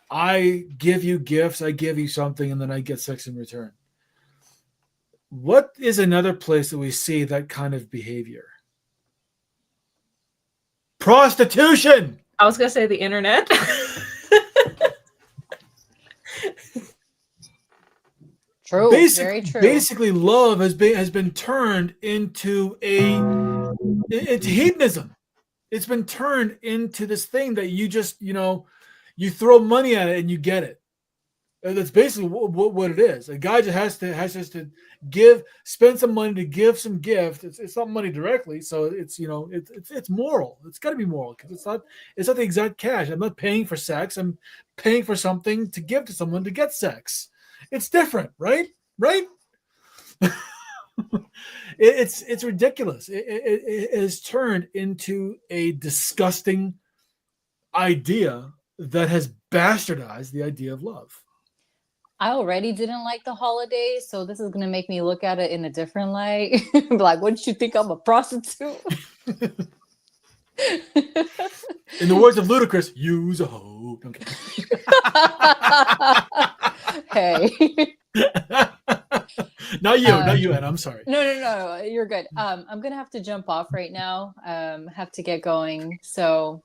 I give you gifts, I give you something, and then I get sex in return. What is another place that we see that kind of behavior? Prostitution. I was gonna say the internet. True. Very true. Basically, love has been turned into hedonism. It's been turned into this thing that you just you throw money at it and you get it. That's basically what it is. A guy just has to spend some money to give some gift. It's not money directly, so it's it's moral. It's got to be moral because it's not the exact cash. I'm not paying for sex. I'm paying for something to give to someone to get sex. It's different, right? Right? It's ridiculous. It has turned into a disgusting idea that has bastardized the idea of love. I already didn't like the holidays, so this is going to make me look at it in a different light. Like, what did you think? I'm a prostitute? In the words of Ludacris, use a hoe. Okay. Hey. Not you, Ed. I'm sorry. No. You're good. I'm going to have to jump off right now. Have to get going. So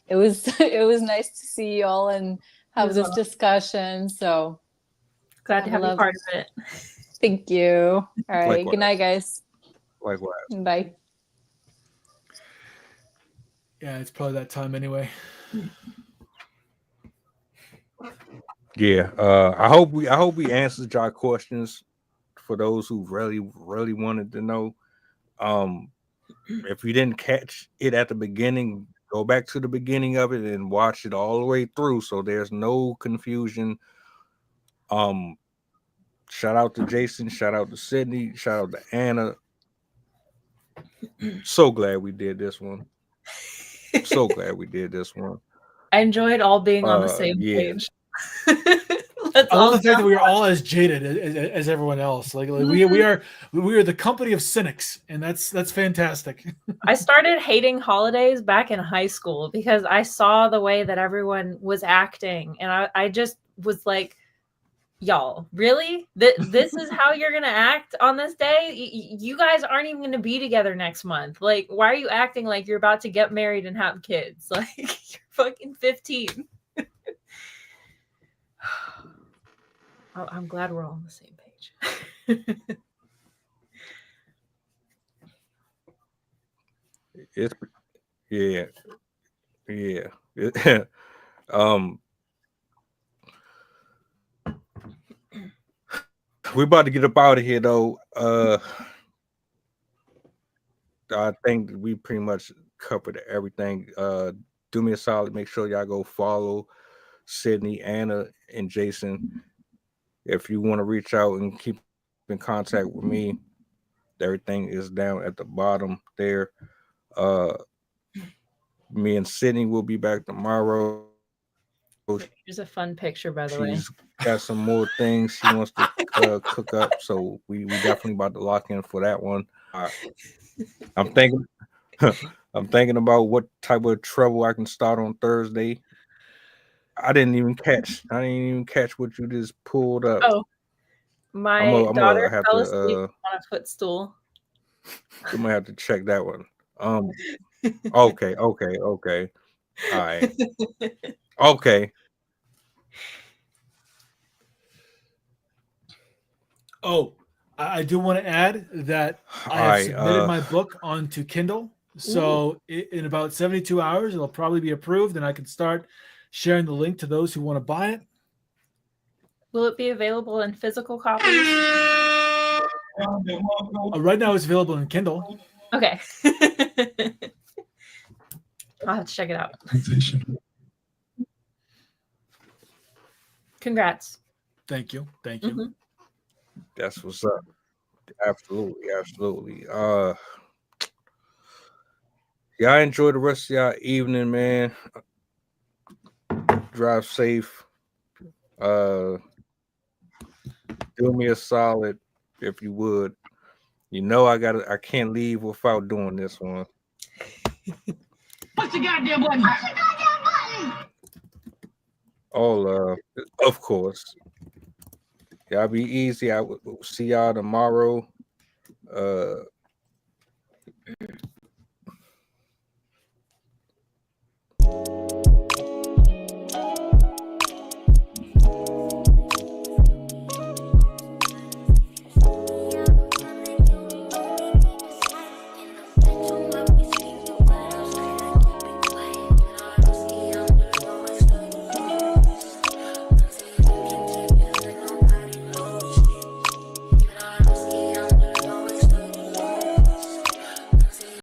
it was nice to see you all and have this discussion. So glad to have you part of it. Thank you. All right. Likewise. Good night, guys. Likewise. Bye. Yeah, it's probably that time anyway. Yeah. I hope we answered y'all questions for those who really wanted to know. If you didn't catch it at the beginning, go back to the beginning of it and watch it all the way through so there's no confusion. Shout out to Jason, shout out to Sydney, shout out to Anna. So glad we did this one. So glad we did this one. I enjoyed all being on the same page. I love the fact that we are all as jaded as everyone else. Like we are the company of cynics, and that's fantastic. I started hating holidays back in high school because I saw the way that everyone was acting, and I just was like, y'all, really? This is how you're gonna act on this day? You guys aren't even gonna be together next month. Like, why are you acting like you're about to get married and have kids? Like, you're fucking 15. Oh, I'm glad we're all on the same page. We're about to get up out of here though. I think we pretty much covered everything. Do me a solid, make sure y'all go follow Sydney, Anna, and Jason. If you want to reach out and keep in contact with me, everything is down at the bottom there. Me and Sydney will be back tomorrow. Here's a fun picture, by the way. She's got some more things she wants to cook up, so we definitely about to lock in for that one. I'm thinking about what type of trouble I can start on Thursday. I didn't even catch what you just pulled up. Oh, my daughter fell asleep on a footstool. You might have to check that one. Okay. All right. Okay. Oh, I do want to add that I have submitted my book onto Kindle. So in about 72 hours, it'll probably be approved, and I can start sharing the link to those who want to buy it. Will it be available in physical copies? Right now, it's available in Kindle. Okay. I'll have to check it out. Congrats. Thank you. Thank you. Mhm. That's what's up. Absolutely, absolutely. Y'all enjoy the rest of y'all evening, man. Drive safe. Do me a solid if you would. You know I can't leave without doing this one. What's the goddamn button? What's the goddamn button? All of course. Y'all be easy. I will see y'all tomorrow.